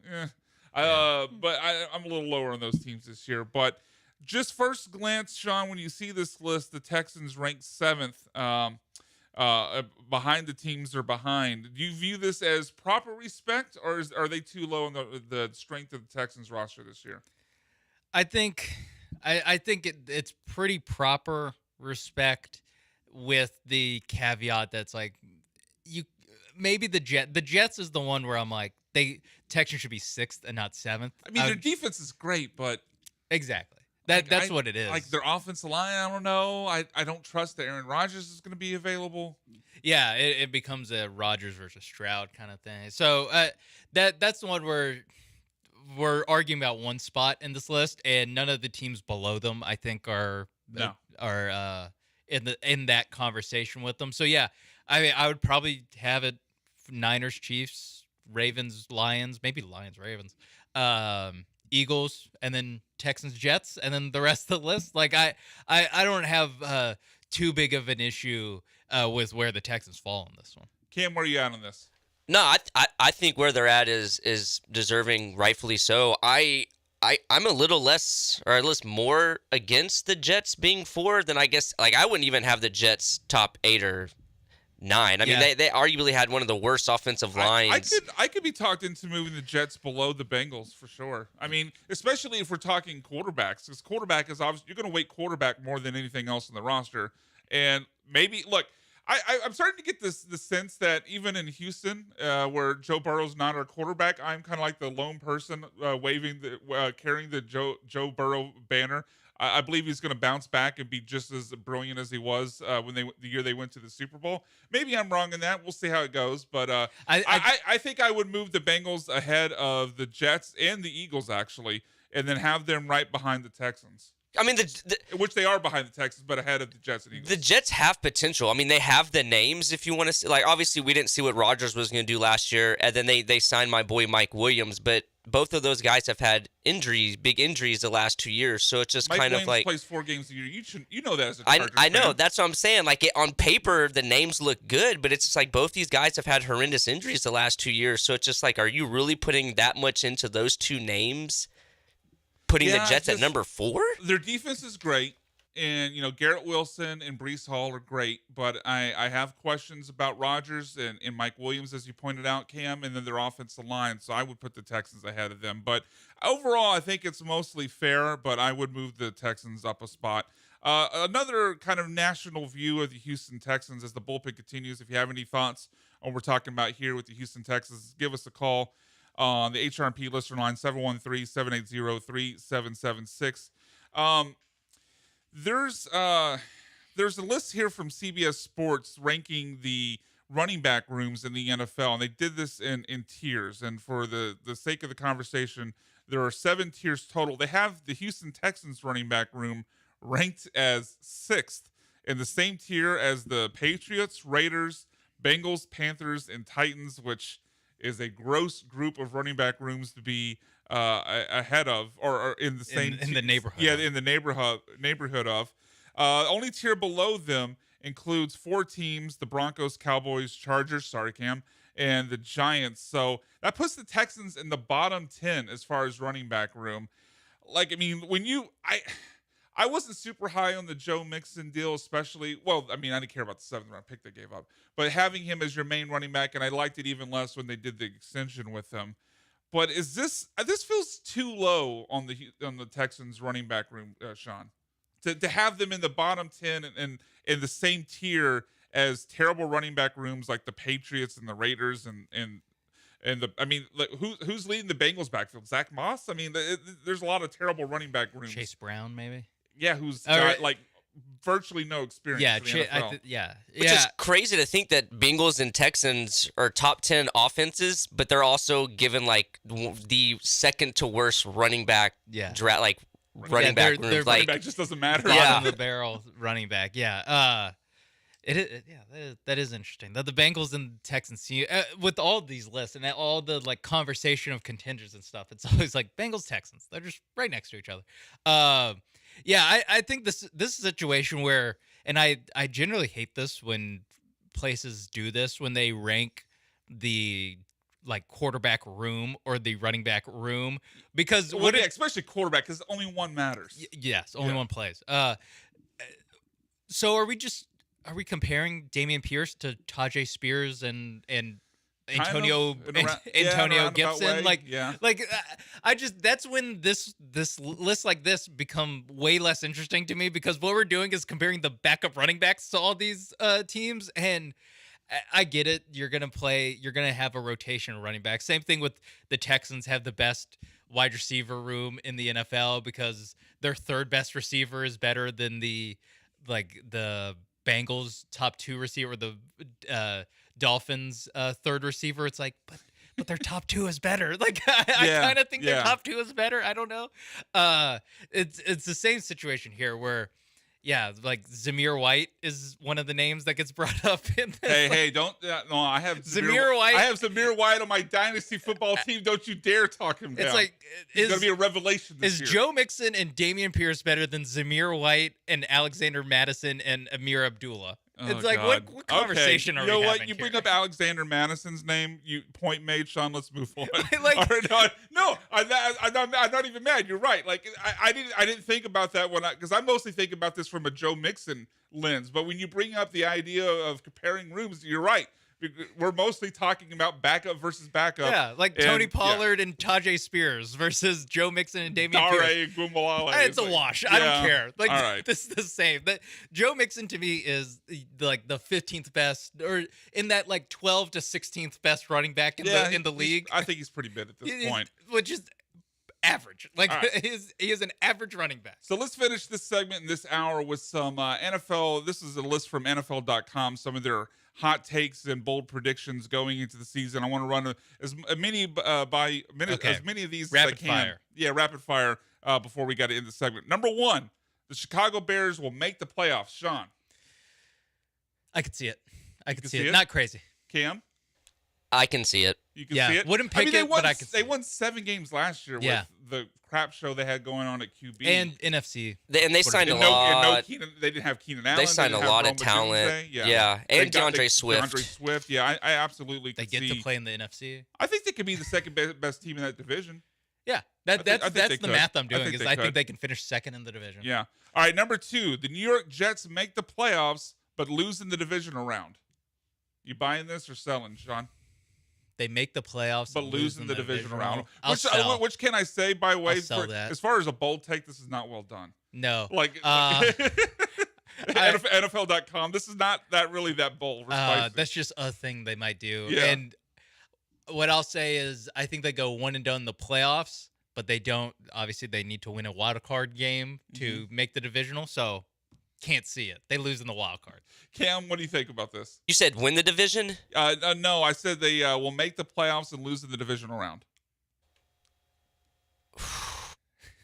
but I'm a little lower on those teams this year. But just first glance, Sean, when you see this list, the Texans ranked 7th behind the teams they're behind. Do you view this as proper respect, or are they too low on the strength of the Texans roster this year? I think it's pretty proper respect, with the caveat that's like maybe the Jets is the one where I'm like Texans should be 6th and not 7th. I mean, their defense is great, but exactly. That's what it is. Like their offensive line, I don't know. I don't trust that Aaron Rodgers is going to be available. Yeah, it becomes a Rodgers versus Stroud kind of thing. So that's the one where we're arguing about one spot in this list, and none of the teams below them, I think, are in that conversation with them. So yeah, I mean, I would probably have it Niners, Chiefs, Ravens, Lions, maybe Lions, Ravens, Eagles, and then Texans, Jets, and then the rest of the list. Like I don't have too big of an issue with where the Texans fall on this one. Cam, where are you at on this? No, I think where they're at is deserving, rightfully so. I'm a little less, or at least more, against the Jets being 4 than I guess. Like I wouldn't even have the Jets top 8 or 9. I mean, they arguably had one of the worst offensive lines. I could be talked into moving the Jets below the Bengals for sure. I mean, especially if we're talking quarterbacks, because quarterback is obviously you're going to weight quarterback more than anything else in the roster. And maybe look, I'm starting to get this sense that even in Houston, where Joe Burrow's not our quarterback, I'm kind of like the lone person carrying the Joe Burrow banner. I believe he's going to bounce back and be just as brilliant as he was when the year they went to the Super Bowl. Maybe I'm wrong in that. We'll see how it goes. But I think I would move the Bengals ahead of the Jets and the Eagles, actually, and then have them right behind the Texans. I mean, which they are behind the Texans, but ahead of the Jets and Eagles. The Jets have potential. I mean, they have the names, if you want to see. Like, obviously, we didn't see what Rodgers was going to do last year, and then they signed my boy Mike Williams, but both of those guys have had injuries, big injuries the last 2 years, so it's just Mike kind Williams of like plays 4 games a year. You know that as a I Chargers know fan. that's what I'm saying. Like on paper, the names look good, but it's just like both these guys have had horrendous injuries the last 2 years, so it's just like, are you really putting that much into those 2 names? putting Yeah, the Jets at just- number 4? Their defense is great, and Garrett Wilson and Brees Hall are great, but I have questions about Rodgers and Mike Williams, as you pointed out, Cam, and then their offensive line. So I would put the Texans ahead of them. But overall, I think it's mostly fair, but I would move the Texans up a spot. Another kind of national view of the Houston Texans as the bullpen continues. If you have any thoughts on what we're talking about here with the Houston Texans, give us a call on the HRP listener line, 713-780-3776. There's a list here from CBS Sports ranking the running back rooms in the NFL, and they did this in tiers. And for the sake of the conversation, there are 7 tiers total. They have the Houston Texans running back room ranked as 6th in the same tier as the Patriots, Raiders, Bengals, Panthers, and Titans, which is a gross group of running back rooms to be ahead of, or in the same in the neighborhood. Yeah, in the neighborhood of. Only tier below them includes 4 teams: the Broncos, Cowboys, Chargers. Sorry, Cam, and the Giants. So that puts the Texans in the bottom 10 as far as running back room. Like, I mean, I wasn't super high on the Joe Mixon deal, especially. Well, I mean, I didn't care about the 7th round pick they gave up, but having him as your main running back, and I liked it even less when they did the extension with him. But is this feels too low on the Texans running back room, Sean, to have them in the bottom 10 and in the same tier as terrible running back rooms like the Patriots and the Raiders and the, I mean, like, who's leading the Bengals backfield? Zach Moss. I mean, there's a lot of terrible running back rooms. Chase Brown, maybe. Yeah, who's got like virtually no experience. Yeah, in the NFL. Which is crazy to think that Bengals and Texans are top 10 offenses, but they're also given like the second to worst running back running back room. Their running back just doesn't matter. Bottom of the barrel running back. Yeah. That is interesting. The Bengals and Texans with all these lists and all the like conversation of contenders and stuff, it's always like Bengals, Texans. They're just right next to each other. I think this is a situation where, and I generally hate this when places do this, when they rank the like quarterback room or the running back room, because especially quarterback, because only one matters. Yes, only one plays. So are we comparing Dameon Pierce to Tajay Spears and Antonio Gibson? That's when this list like this become way less interesting to me, because what we're doing is comparing the backup running backs to all these teams. And I get it. You're going to have a rotation of running backs. Same thing with the Texans have the best wide receiver room in the NFL because their third best receiver is better than the Bengals top 2 receiver, the Dolphins third receiver. It's like, but their top 2 is better. Like I kind of think their top 2 is better. I don't know. It's the same situation here where, like Zamir White is one of the names that gets brought up in this. Hey, don't. No, I have Zamir White. I have Zamir White on my dynasty football team. Don't you dare talk him down. It's like it's gonna be a revelation this year. Is Joe Mixon and Dameon Pierce better than Zamir White and Alexander Madison and Amir Abdullah? It's like, God. what conversation are we having? You know what? You bring up Alexander Madison's name. You point made, Sean. Let's move on. I'm not even mad. You're right. Like I didn't think about that because I mostly think about this from a Joe Mixon lens. But when you bring up the idea of comparing rooms, you're right. We're mostly talking about backup versus backup. Yeah, like Tony Pollard and Tajay Spears versus Joe Mixon and Dameon Pierce. It's a wash. I don't care. Like, all right. This is the same. But Joe Mixon to me is like the 15th best, or in that like 12th to 16th best running back in the league. I think he's pretty good at this point. Which is average. Like he is an average running back. So let's finish this segment in this hour with some NFL. This is a list from NFL.com. Some of their hot takes and bold predictions going into the season. I want to run as many as many of these rapid as I can. Fire. Yeah, rapid fire before we got to end the segment. Number 1, the Chicago Bears will make the playoffs. Sean. I could see it. I could see it. Not crazy. Cam? I can see it. You can see it? Wouldn't pick it, but I could see it. They won 7 games last year with the crap show they had going on at QB. And NFC. And they signed a lot. They didn't have Keenan Allen. They signed a lot of talent. Yeah. And DeAndre Swift. DeAndre Swift. Yeah, I absolutely could see. They get to play in the NFC. I think they could be the second best team in that division. Yeah, I think that's they the could. math I'm I doing. think Is they I think could. they can finish second in the division. Yeah. All right, number 2, the New York Jets make the playoffs but lose in the divisional round. You buying this or selling, Sean? They make the playoffs But and lose in the divisional round. I'll sell. Which can I say, by the way, I'll sell that. as far as a bold take, this is not well done. No, NFL.com. This is not really that bold. or spicy. that's just a thing they might do. Yeah. And what I'll say is, I think they go one and done in the playoffs, but they don't. Obviously, they need to win a wild card game to make the divisional. So can't see it. They lose in the wild card. Cam, what do you think about this? You said win the division? No, I said they will make the playoffs and lose in the divisional round.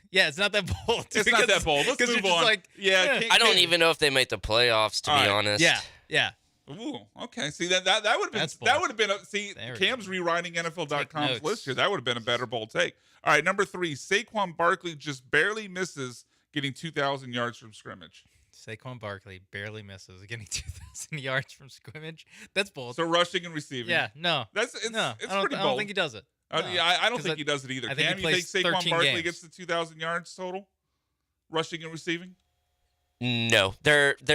Yeah, it's not that bold. It's not that bold. Let's move on. I don't even know if they make the playoffs, to be honest. Yeah. Ooh, okay. See that would have been Cam's rewriting NFL.com's list here. That would have been a better bold take. All right, number 3, Saquon Barkley just barely misses getting 2,000 yards from scrimmage. Saquon Barkley barely misses getting 2,000 yards from scrimmage. That's bold. So rushing and receiving. Yeah, no. It's I pretty don't bold. think he does it. No. I don't think he does it either. I think Cam, he you think plays Saquon 13 Barkley games. gets to 2,000 yards total? Rushing and receiving? No, they're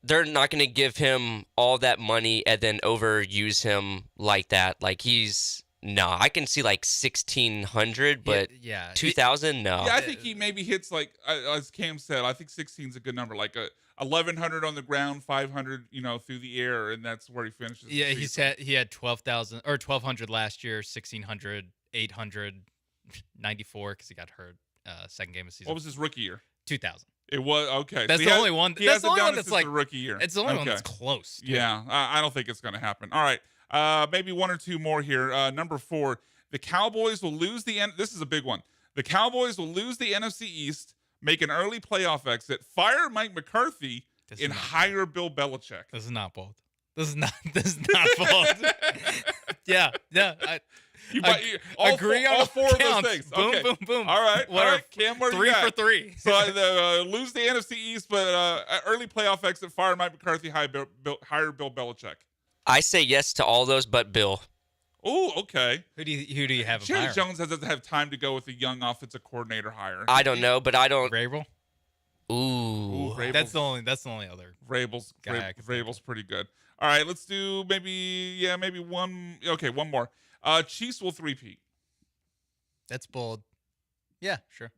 not going to give him all that money and then overuse him like that. Like I can see like 1,600, but 2,000, no. Yeah, I think he maybe hits like as Cam said. I think 16 is a good number, like 1,100 on the ground, 500, through the air, and that's where he finishes. Yeah, he had 12,000 or 1,200 last year, 1,600, 894 because he got hurt second game of the season. What was his rookie year? 2,000. It was okay. That's the only one. That's the only one that's like the rookie year. It's the only one that's close. Yeah, I don't think it's going to happen. All right, maybe one or two more here. Number 4, the Cowboys will lose This is a big one. The Cowboys will lose the NFC East, make an early playoff exit, fire Mike McCarthy, and hire Bill Belichick. This is not bold. This is not bold. yeah. You agree on all four of those counts. things. Boom, Okay. boom, boom. All right, Cam, where 3 you for at? 3. So lose the NFC East, but early playoff exit, fire Mike McCarthy, hire Bill Belichick. I say yes to all those, but Bill. Oh, okay. Who do you have? Jerry Jones doesn't have time to go with a young offensive coordinator hire. I don't know, but I don't. Vrabel. Ooh, Vrabel's, that's the only other. Vrabel's pretty good. All right, let's do maybe one. Okay, one more. Chiefs will 3-peat. That's bold. Yeah, sure.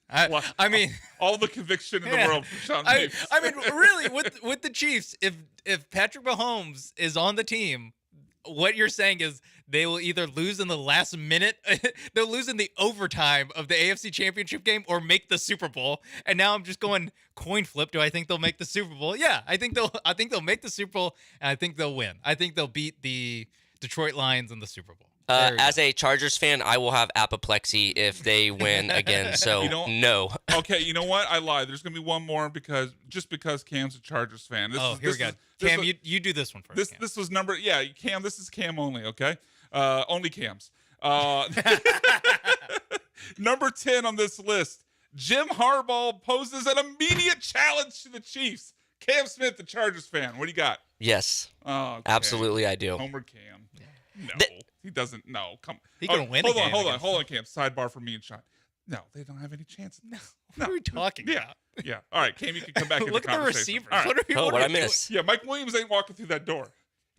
I mean, all the conviction in the world from Sean Davis. I mean, really, with the Chiefs, if Patrick Mahomes is on the team, what you're saying is they will either lose in the last minute, they'll lose in the overtime of the AFC Championship game, or make the Super Bowl. And now I'm just going coin flip. Do I think they'll make the Super Bowl? Yeah, I think they'll make the Super Bowl, and I think they'll win. I think they'll beat the Detroit Lions in the Super Bowl. As a Chargers fan, I will have apoplexy if they win again. So no. Okay, you know what? I lied. There's gonna be one more because Cam's a Chargers fan. Here we go. Cam, you do this one first. This was number. Yeah, Cam. This is Cam only. Okay, only Cams. Number 10 on this list. Jim Harbaugh poses an immediate challenge to the Chiefs. Cam Smith, the Chargers fan. What do you got? Yes. Oh, okay. Absolutely, I do. Homer Cam. No. He doesn't. No, come. He can win. Hold on, Cam. Sidebar for me and Sean. No, they don't have any chances. No. What are we talking about? Yeah. All right, Cam, you can come back. Look at the receivers. Right. What I miss? Yeah, Mike Williams ain't walking through that door.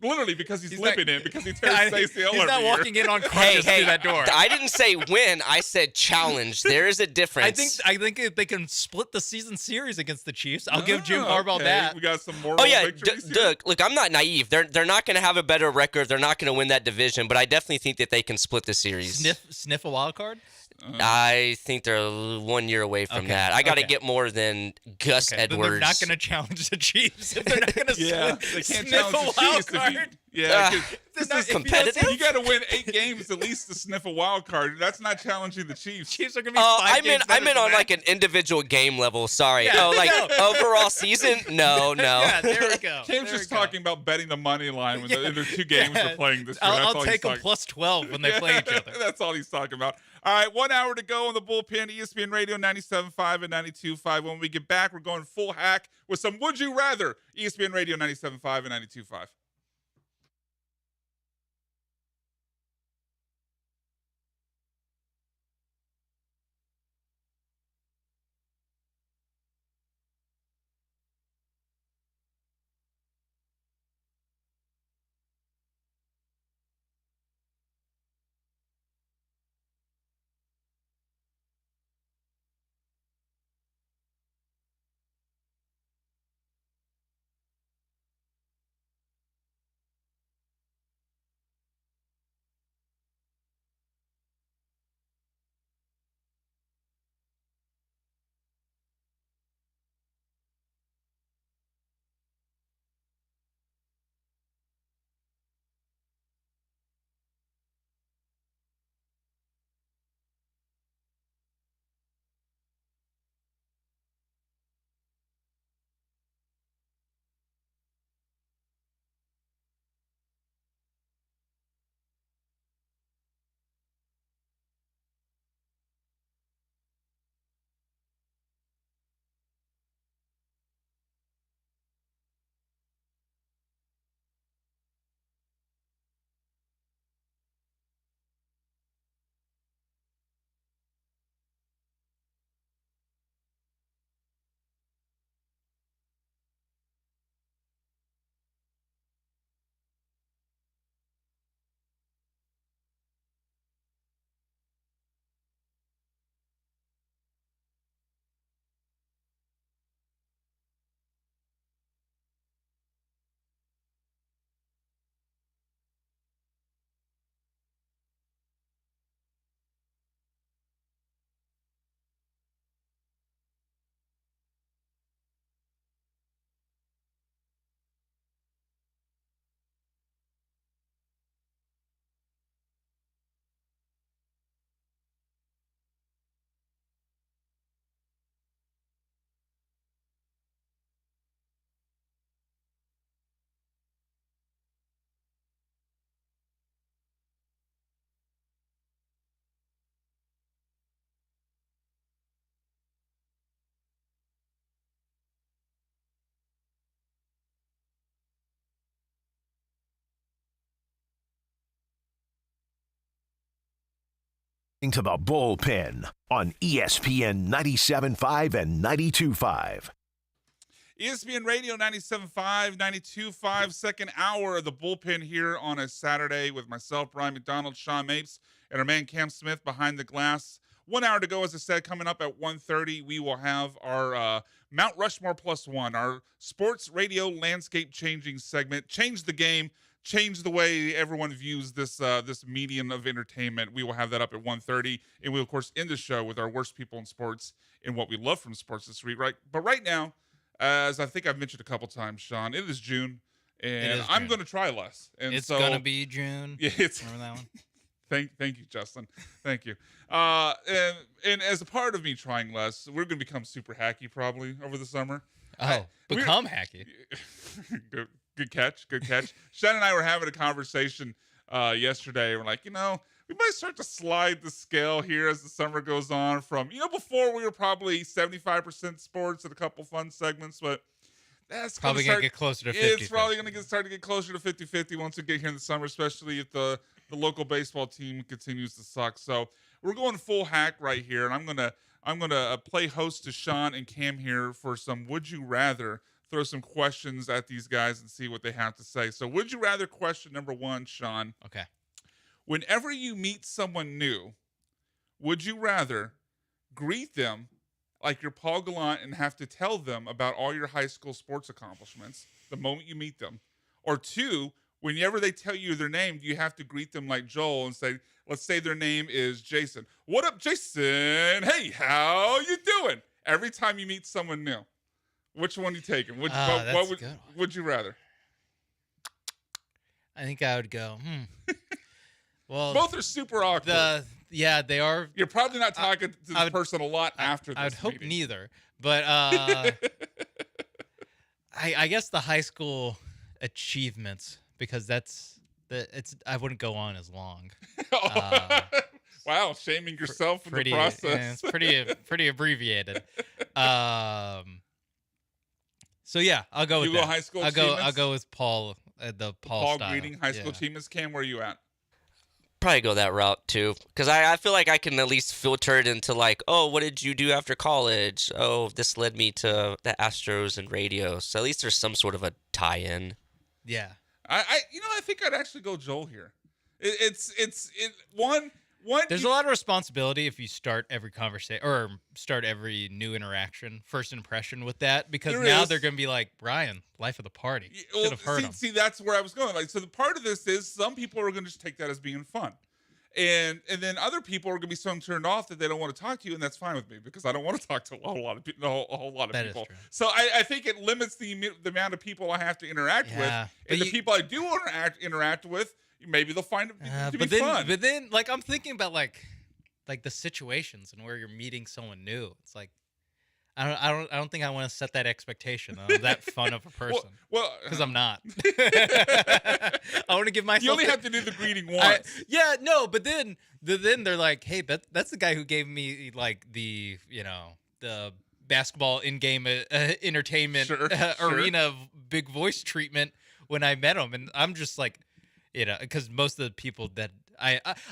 Literally, because he's limping in because he tears ACL. He's not walking in on crutches through that door. I didn't say win. I said challenge. There is a difference. I think if they can split the season series against the Chiefs, I'll give Jim Harbaugh that. We got some more. Doug. Look, I'm not naive. They're not going to have a better record. They're not going to win that division, but I definitely think that they can split the series. Sniff a wild card. I think they're 1 year away from that. I got to get more than Gus Edwards. Then they're not going to challenge the Chiefs if they're not going to they can't sniff challenge a the wild Chiefs. card. This is competitive. You got to win 8 games at least to sniff a wild card. That's not challenging the Chiefs. Chiefs are going to be 5 games I meant on like an individual game level. Sorry. Overall season? No. Yeah, there we go. Cam's just talking about betting the money line when their 2 games are playing this year. I'll take them plus 12 when they play each other. That's all he's talking about. All right, 1 hour to go on the Bullpen, ESPN Radio 97.5 and 92.5. When we get back, we're going full hack with some Would You Rather, ESPN Radio 97.5 and 92.5. to the Bullpen on ESPN 97.5 and 92.5. ESPN Radio 97.5, 92.5, second hour of the Bullpen here on a Saturday with myself, Brian McDonald, Sean Mapes, and our man Cam Smith behind the glass. 1 hour to go, as I said. Coming up at 1:30, we will have our Mount Rushmore Plus One, our sports radio landscape changing segment. Change the game, change the way everyone views this medium of entertainment. We will have that up at 1:30, and we will, of course, end the show with our worst people in sports and what we love from sports this week. Right, but right now, as I think I've mentioned a couple times, Sean, it is June, and I'm going to try less. And it's going to be June. Yeah, remember that one? Thank you, Justin. Thank you. And as a part of me trying less, we're going to become super hacky probably over the summer. Become hacky. Good catch. Shannon and I were having a conversation yesterday. We're like, we might start to slide the scale here as the summer goes on from, before we were probably 75% sports and a couple fun segments, but that's probably going to get closer to 50. It's probably going to start to get closer to 50-50 once we get here in the summer, especially if the local baseball team continues to suck. So we're going full hack right here, and I'm gonna play host to Sean and Cam here for some Would You Rather. Throw some questions at these guys and see what they have to say. So Would You Rather question number 1, Sean. Okay. Whenever you meet someone new, would you rather greet them like you're Paul Gallant and have to tell them about all your high school sports accomplishments the moment you meet them? Or 2, whenever they tell you their name, you have to greet them like Joel and say, let's say their name is Jason. What up, Jason? Hey, how you doing? Every time you meet someone new. Which one you taking? What would you rather? I think I would go, Well, both are super awkward. They are. You're probably not talking to this person a lot after this I would hope meeting. neither. But I guess the high school achievements, because I wouldn't go on as long. Wow, shaming yourself in the process. Yeah, it's pretty abbreviated. So yeah, I'll go with you that. Go high school achievements? I'll go with Paul. The Paul style. greeting high school achievements. Cam, where are you at? Probably go that route too, because I feel like I can at least filter it into like, oh, what did you do after college? Oh, this led me to the Astros and radio. So at least there's some sort of a tie-in. Yeah. I think I'd actually go Joel here. It's one. There's a lot of responsibility if you start every conversation or start every new interaction, first impression with that, because now they're going to be like, Brian, life of the party. Should have heard him. See, that's where I was going. Like, so the part of this is some people are going to just take that as being fun. And then other people are going to be so turned off that they don't want to talk to you, and that's fine with me because I don't want to talk to a whole lot of people. That is true. So I think it limits the amount of people I have to interact with, and the people I do interact with, maybe they'll find it to be fun. But then, like, I'm thinking about like the situations and where you're meeting someone new. It's like I don't think I want to set that expectation. I'm that fun of a person. Well, because I'm not. I want to give myself. You only have to do the greeting once. But then they're like, hey, that's the guy who gave me like the basketball in-game entertainment arena big voice treatment when I met him, and I'm just like, because most of the people that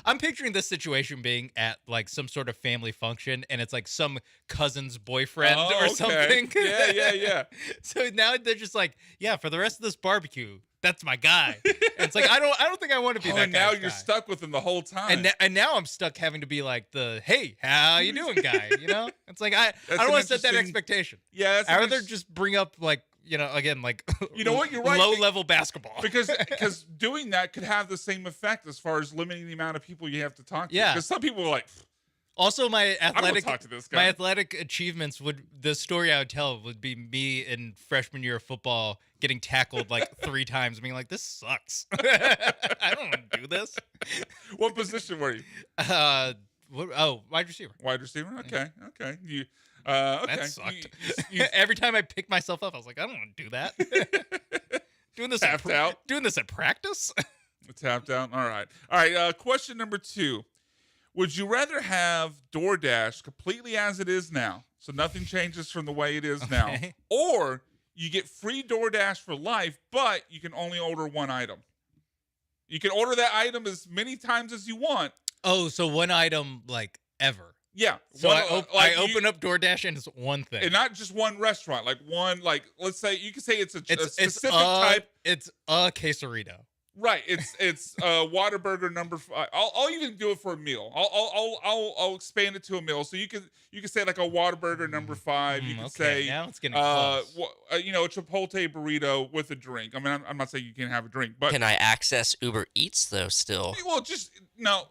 I'm picturing this situation being at like some sort of family function, and it's like some cousin's boyfriend or something. Yeah. So now they're just like, yeah, for the rest of this barbecue, that's my guy. And it's like I don't think I want to be that guy. And now you're stuck with him the whole time. And now I'm stuck having to be like the hey, how you doing guy? It's like I don't want to set that expectation. Yeah, I'd rather just bring up like. Again, like what, you're right. Low-level basketball. because doing that could have the same effect as far as limiting the amount of people you have to talk to. Yeah. Because some people are like, also my athletic talk to this guy. My athletic achievements the story I would tell would be me in freshman year of football getting tackled like 3 times, being like, this sucks. I don't want to do this. What position were you? Wide receiver. Wide receiver? Okay. Okay. That sucked. Every time I picked myself up, I was like, I don't want to do that. Doing this at practice? Tapped out. All right. Question number 2. Would you rather have DoorDash completely as it is now, so nothing changes from the way it is now, or you get free DoorDash for life, but you can only order one item? You can order that item as many times as you want, Oh, so one item like ever. Yeah. So One- I open up DoorDash and it's one thing. and not just one restaurant, like let's say you could say it's a specific it's type. It's a quesarito. Right. It's Whataburger number 5. I'll even do it for a meal. I'll expand it to a meal. So you can say like a Whataburger number 5. You can say now it's getting close. a Chipotle burrito with a drink. I mean, I'm not saying you can't have a drink, but Can I access Uber Eats though? Still, well, just no.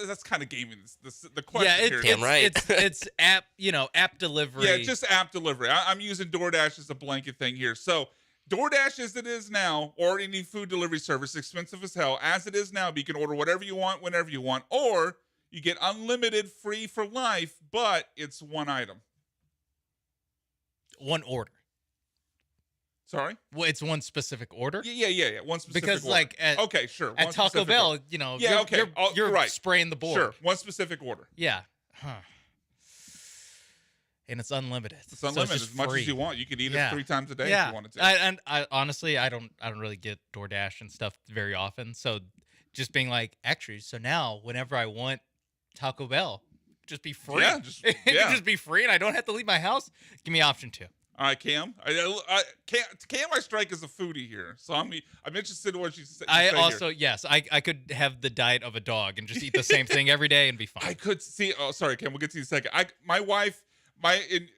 That's kind of gaming the question Yeah, here. Damn right. it's app delivery. Yeah, just app delivery. I'm using DoorDash as a blanket thing here. So DoorDash as it is now, or any food delivery service, expensive as hell, as it is now, but you can order whatever you want, whenever you want, or you get unlimited free for life, but it's one item. one order. Sorry? Well, it's one specific order. Yeah. One specific Because order. like okay, sure. at one Taco specific Bell, order. you're, okay. you're right. spraying the board. Sure, one specific order. Yeah. Huh. And it's unlimited. It's unlimited just as much free. as you want. You can eat Yeah. it 3 times a day Yeah. if you wanted to. I honestly I don't really get DoorDash and stuff very often. So just being like, actually, so now whenever I want Taco Bell, just be free. Yeah, It can just be free, and I don't have to leave my house. Give me option 2. All right, Cam. Cam, I strike as a foodie here, so I'm interested in what you say. I here. also yes, I could have the diet of a dog and just eat the same thing every day and be fine. I could see. Oh, sorry, Cam. We'll get to you in a second. My wife. Maybe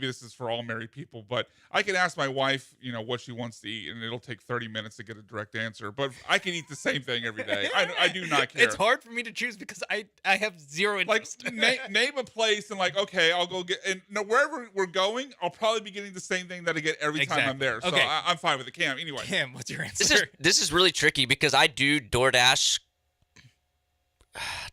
this is for all married people, but I can ask my wife, what she wants to eat, and it'll take 30 minutes to get a direct answer. But I can eat the same thing every day. I do not care. It's hard for me to choose because I have zero interest. Like name a place and like, okay, I'll go get, and wherever we're going, I'll probably be getting the same thing that I get every time I'm there. So Okay. I'm fine with it. Cam, anyway. Cam, what's your answer? this is really tricky because I do DoorDash.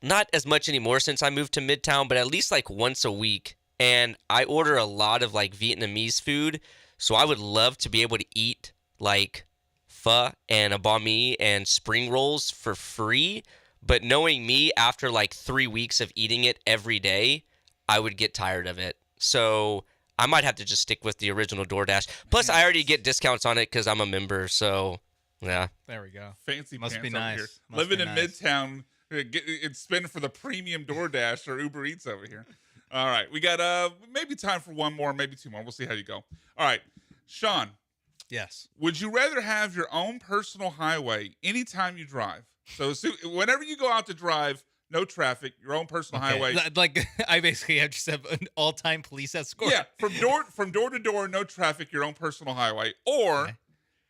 Not as much anymore since I moved to Midtown, but at least like once a week. And I order a lot of like Vietnamese food. So I would love to be able to eat like pho and a banh mi and spring rolls for free. But knowing me, after like 3 weeks of eating it every day, I would get tired of it. So I might have to just stick with the original DoorDash. Plus, I already get discounts on it because I'm a member. So yeah. There we go. Fancy Must pants be over nice. here. Must Living be in nice. Midtown, it's spending for the premium DoorDash or Uber Eats over here. All right, we got maybe time for one more, maybe 2 more. We'll see how you go. All right, Sean. Yes. Would you rather have your own personal highway anytime you drive? So whenever you go out to drive, no traffic, your own personal highway. Like I basically have just have an all-time police escort. Yeah, from door to door, no traffic, your own personal highway, or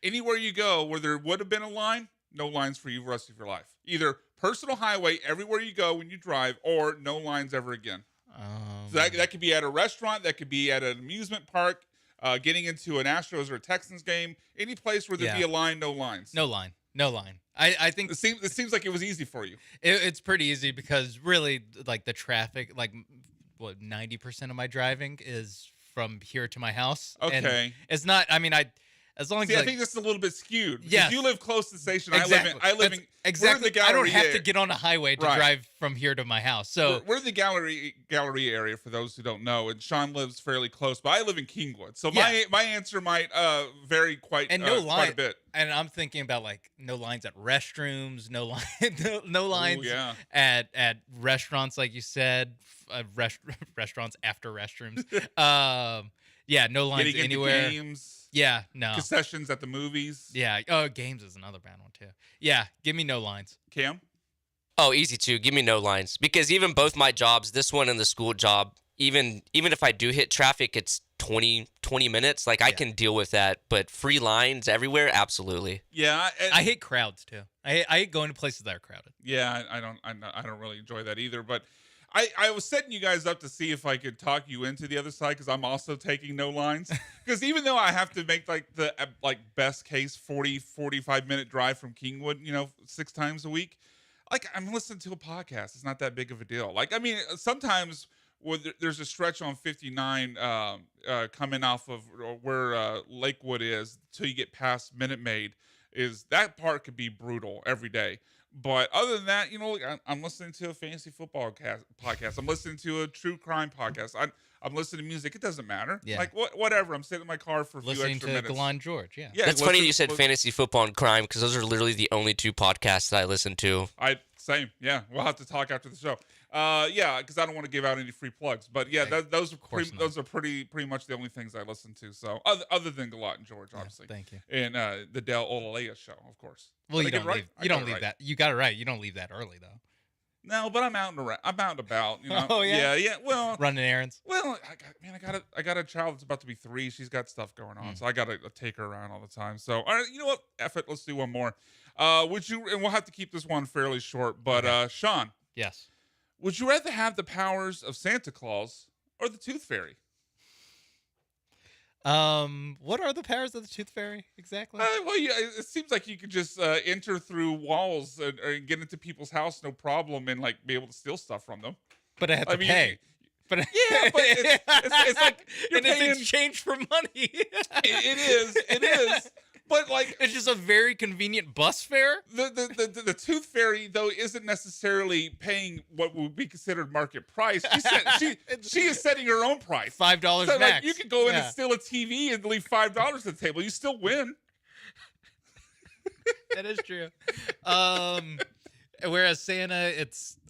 anywhere you go where there would have been a line, no lines for you the rest of your life. Either personal highway everywhere you go when you drive, or no lines ever again. So that could be at a restaurant, that could be at an amusement park, getting into an Astros or a Texans game, any place where there'd be a line, no lines. No line. I think it seems like it was easy for you. It's pretty easy because really, like the traffic, like 90% of my driving is from here to my house. Okay. And it's not. I mean, as long as I think this is a little bit skewed. Yes. You live close to the station. Exactly. I live in exactly. We're in the I don't have Galleria. to get on a highway to drive from here to my house. So we're in the Galleria area for those who don't know, and Sean lives fairly close, but I live in Kingwood. So my answer might vary quite quite a bit. And I'm thinking about like no lines at restrooms, no lines yeah. at restaurants, like you said, restaurants after restrooms. Yeah, no lines Getting anywhere. Into games. Yeah, no. Concessions at the movies. Yeah. Oh, games is another bad one too. Yeah, give me no lines. Cam? Oh, easy too. Give me no lines. Because even both my jobs, this one and the school job, even if I do hit traffic, it's 20 minutes. Like I can deal with that. But free lines everywhere, absolutely. Yeah. I hate crowds too. I hate going to places that are crowded. Yeah, I don't really enjoy that either. But I was setting you guys up to see if I could talk you into the other side because I'm also taking no lines. Because even though I have to make like the best case 45 minute drive from Kingwood, 6 times a week, like I'm listening to a podcast. It's not that big of a deal. Like I mean, sometimes there's a stretch on 59 coming off of where Lakewood is till you get past Minute Maid. That part could be brutal every day. But other than that, I'm listening to a fantasy football podcast. I'm listening to a true crime podcast. I'm listening to music. It doesn't matter. Yeah. Like whatever. I'm sitting in my car for a few Listening extra to minutes. Galon George. Yeah. That's funny you said fantasy football and crime because those are literally the only two podcasts that I listen to. Same. Yeah, we'll have to talk after the show. Yeah, because I don't want to give out any free plugs. But yeah, those are pretty much the only things I listen to. So other than Galot and George, obviously. Thank you. And the Del Olalea show, of course. Well, you Did I don't get it leave. right? You don't leave that. You got it right. You don't leave that early though. No, but I'm out and around. I'm out and about. Oh, yeah? Yeah. Well, Running errands. Well, I got a child that's about to be 3. She's got stuff going on, so I gotta take her around all the time. So, all right, you know what? F it. Let's do one more. Would you? And we'll have to keep this one fairly short. But Sean, Yes. would you rather have the powers of Santa Claus or the Tooth Fairy? What are the powers of the Tooth Fairy exactly? Well, yeah, it seems like you could just enter through walls and get into people's house, no problem, and like be able to steal stuff from them. But I have to pay. But yeah, but it's like you're and paying. it's exchange for money. It is. But like it's just a very convenient bus fare. The Tooth Fairy though isn't necessarily paying what would be considered market price. She is setting her own price. $5 so, max. Like, you could go in and steal a TV and leave $5 at the table. You still win. That is true. Whereas Santa,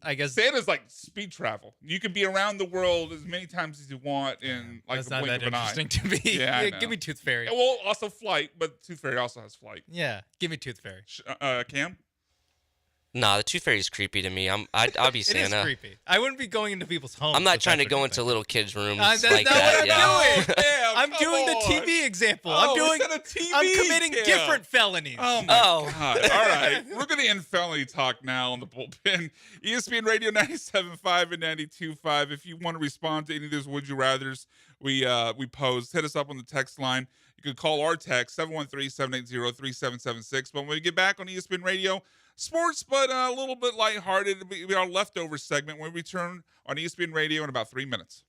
I guess Santa's like speed travel. You can be around the world as many times as you want in like that's the not blink that of an eye. interesting to me. Yeah, Give me Tooth Fairy. Yeah, well, also flight, but Tooth Fairy also has flight. Yeah, give me Tooth Fairy. Cam? Nah, the Tooth Fairy's creepy to me. I'll be Santa. It is creepy. I wouldn't be going into people's homes. I'm not if trying to that's go what into you're little kids' rooms That's like not that. what I'm doing. Damn, I'm come doing the on. TV example. Oh, I'm committing Cam. different felonies. Oh my God. All right. We're going to end felony talk now on the bullpen. ESPN Radio 97.5 and 92.5. If you want to respond to any of those would you rathers we posed, hit us up on the text line. You can call our text 713-780-3776. But when we get back on ESPN Radio, sports, but a little bit lighthearted. It'll be our leftover segment when we return on ESPN Radio in about 3 minutes.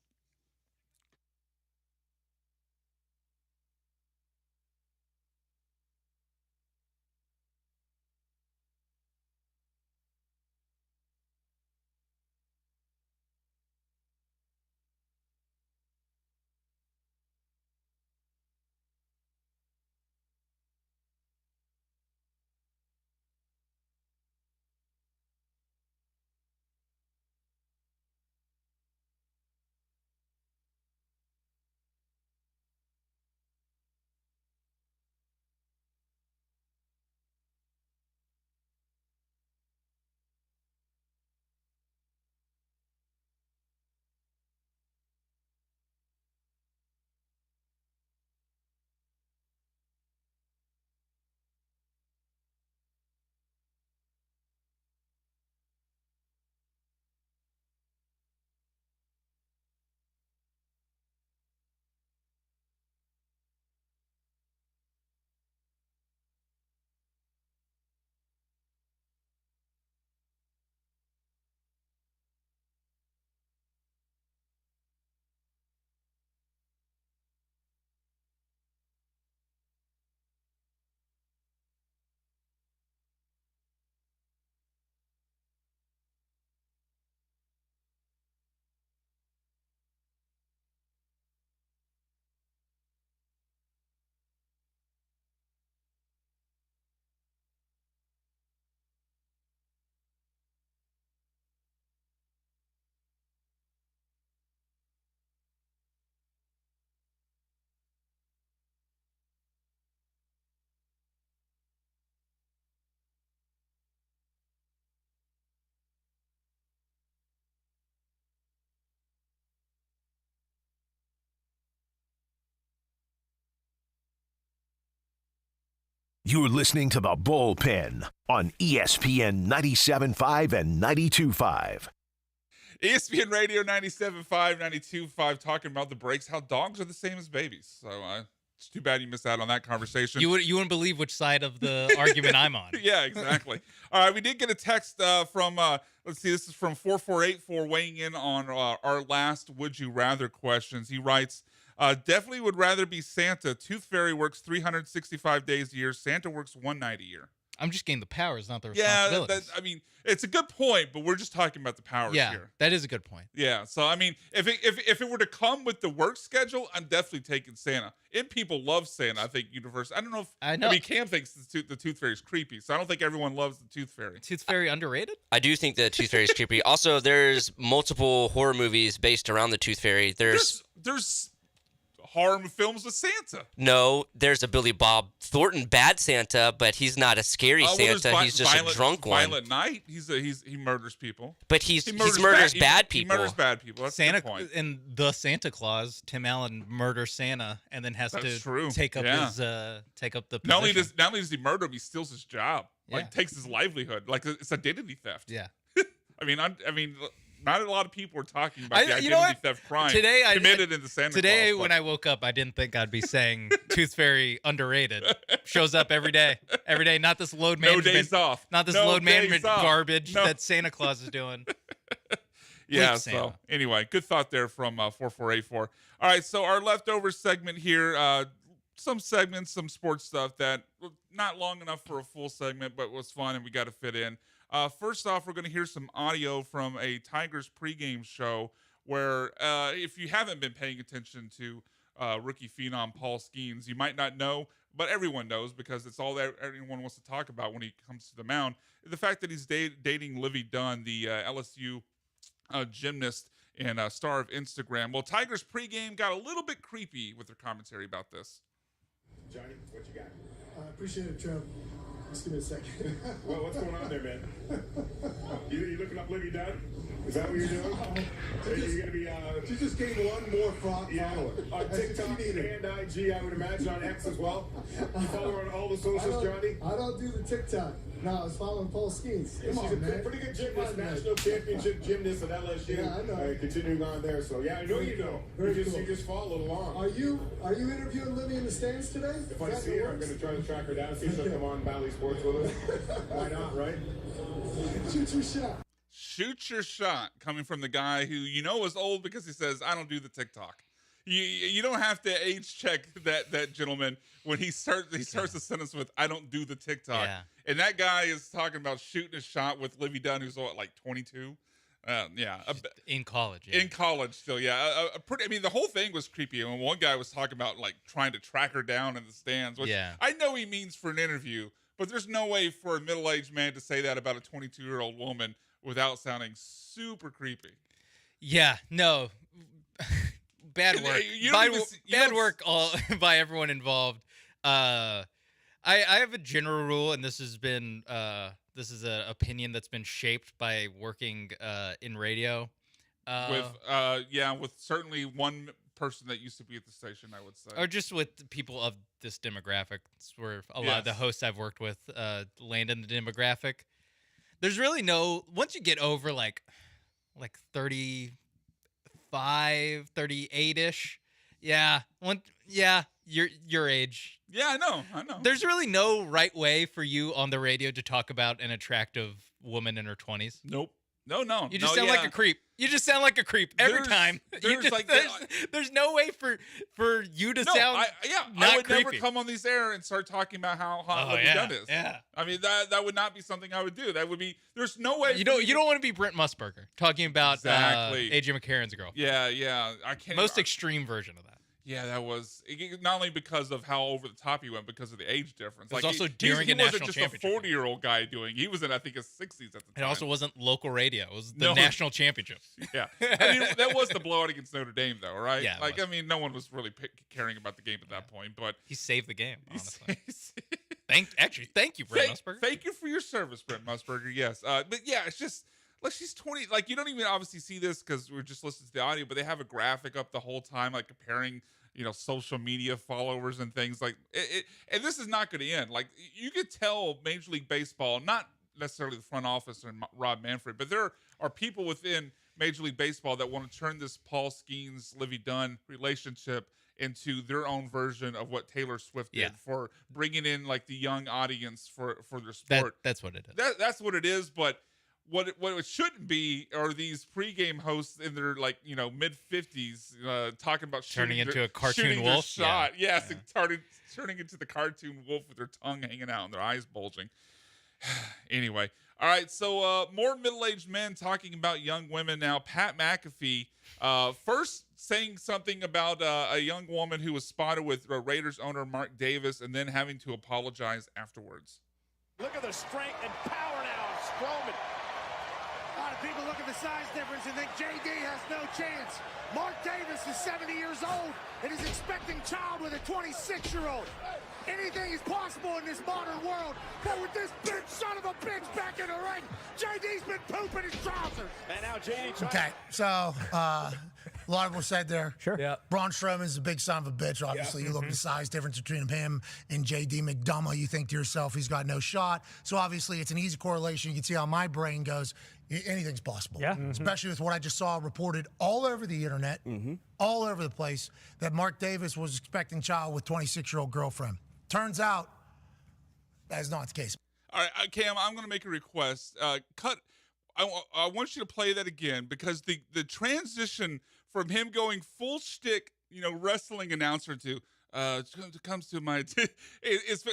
You're listening to the Bullpen on ESPN 97.5 and 92.5. ESPN Radio 97.5, 92.5, talking about the breaks, how dogs are the same as babies. So it's too bad you missed out on that conversation. You wouldn't believe which side of the argument I'm on. Yeah, exactly. All right, we did get a text from, let's see, this is from 4484 weighing in on our last Would You Rather questions. He writes, definitely would rather be Santa. Tooth Fairy works 365 days a year. Santa works one night a year. I'm just getting the powers, not the Yeah, responsibilities. I mean, it's a good point, but we're just talking about the powers here. That is a good point. Yeah, so I mean, if it were to come with the work schedule, I'm definitely taking Santa. And people love Santa. I think Universal. I don't know if I know. I mean, Cam thinks the Tooth Fairy is creepy, so I don't think everyone loves the Tooth Fairy. Tooth Fairy underrated? I do think the Tooth Fairy is creepy. Also, there's multiple horror movies based around the Tooth Fairy. There's horror films with Santa. There's a Billy Bob Thornton bad Santa, but he's not a scary Santa. He's just a drunk one. Violent Night. He murders people. But he murders bad people. He murders bad people. That's Santa a good point. in the Santa Claus, Tim Allen murders Santa and then has That's to true. take up Yeah. his take up the position. Not only does he murder him, he steals his job. Like Yeah. takes his livelihood. Like it's identity theft. Yeah. I mean, not a lot of people are talking about the you identity know what? theft crime Today committed in the Santa Today, Claus. when I woke up, I didn't think I'd be saying Tooth Fairy underrated. Shows up every day. Every day. Not this load No management. days off. Not this No load management days off. garbage No. that Santa Claus is doing. Yeah, Bleak so Santa. anyway, good thought there from 4484. All right, so our leftover segment here, some segments, some sports stuff that not long enough for a full segment, but was fun and we got to fit in. First off, we're going to hear some audio from a Tigers pregame show where if you haven't been paying attention to rookie phenom Paul Skeens, you might not know, but everyone knows because it's all that everyone wants to talk about when he comes to the mound. The fact that he's dating Livy Dunn, the LSU gymnast and star of Instagram. Well, Tigers pregame got a little bit creepy with their commentary about this. Johnny, what you got? I appreciate it, Trev. Just give me a second. Well, what's going on there, man? You looking up Libby Dunn? Is that what you're doing? You're gonna be. She just gained one more follower. On TikTok and IG, I would imagine on X as well. You follow her on all the socials, Johnny? I don't do the TikTok. No, I was following Paul Skeens. She's a pretty good gymnast, national championship gymnast at LSU. Yeah, I know. Continuing on there, so yeah, I know you know. Very You cool. just followed along. Are you interviewing Livy in the stands today? If I see her, I'm going to try to track her down, see if she'll come on Valley Sports with us. Why not, right? Shoot your shot. Shoot your shot, coming from the guy who you know is old because he says, I don't do the TikTok. You don't have to age check that gentleman when he starts the sentence with, I don't do the TikTok. Yeah. And that guy is talking about shooting a shot with Livy Dunn, who's what, like 22? In college. Yeah. In college still, yeah. The whole thing was creepy. And one guy was talking about like trying to track her down in the stands, which Yeah. I know he means for an interview, but there's no way for a middle-aged man to say that about a 22-year-old woman without sounding super creepy. Yeah, no. Bad work. Bad work all by everyone involved. I have a general rule, and this has been this is an opinion that's been shaped by working in radio. With certainly one person that used to be at the station, I would say. Or just with people of this demographic. It's where a lot of the hosts I've worked with land in the demographic. There's really no, once you get over like 35, 38-ish, your age. Yeah, I know. There's really no right way for you on the radio to talk about an attractive woman in her 20s. Nope. No. You just sound like a creep. You just sound like a creep every time. There's no way for you to sound I would creepy. never come on these air and start talking about how hot Livy Dunn is. Yeah. I mean, that would not be something I would do. That would be, there's no way. You don't want to be Brent Musburger talking about Exactly. AJ McCarron's girl. Yeah. I can't. Most extreme version of that. Yeah, that was not only because of how over the top he went, because of the age difference. It was also during a national championship. He wasn't just a 40-year-old guy doing. He was in, I think, his 60s at the time. It also wasn't local radio. It was the national championship. Yeah, I mean that was the blowout against Notre Dame, though, right? Yeah, I mean, no one was really caring about the game at that point. But he saved the game. Honestly, thank you, Brent Musburger. Thank you for your service, Brent Musburger. Yes, but yeah, it's just. Like she's 20. Like you don't even obviously see this because we're just listening to the audio, but they have a graphic up the whole time, like comparing, social media followers and things like it. And this is not going to end. Like you could tell Major League Baseball, not necessarily the front office and Rob Manfred, but there are people within Major League Baseball that want to turn this Paul Skeens, Livy Dunn relationship into their own version of what Taylor Swift did for bringing in like the young audience for their sport. That's what it is. That's what it is, but. What it shouldn't be are these pregame hosts in their mid 50s talking about turning into a cartoon wolf shot. Yes, turning into the cartoon wolf with their tongue hanging out and their eyes bulging. Anyway, all right. So more middle-aged men talking about young women now. Pat McAfee first saying something about a young woman who was spotted with Raiders owner Mark Davis, and then having to apologize afterwards. Look at the strength and power now of Strowman. A lot of people look at the size difference and think JD has no chance. Mark Davis is 70 years old and is expecting child with a 26-year-old. Anything is possible in this modern world, but with this big son of a bitch back in the ring, JD's been pooping his trousers. And now JD. Okay, so a lot of what said there. Sure. Yeah. Braun Strowman's a big son of a bitch. Obviously, you look at the size difference between him and JD McDonough. You think to yourself, he's got no shot. So obviously, it's an easy correlation. You can see how my brain goes. Anything's possible. Yeah. Especially with what I just saw reported all over the internet, all over the place, that Mark Davis was expecting child with 26-year-old girlfriend. Turns out that is not the case. All right, Cam, I'm going to make a request. Cut. I want you to play that again, because the transition from him going full shtick, wrestling announcer to comes to my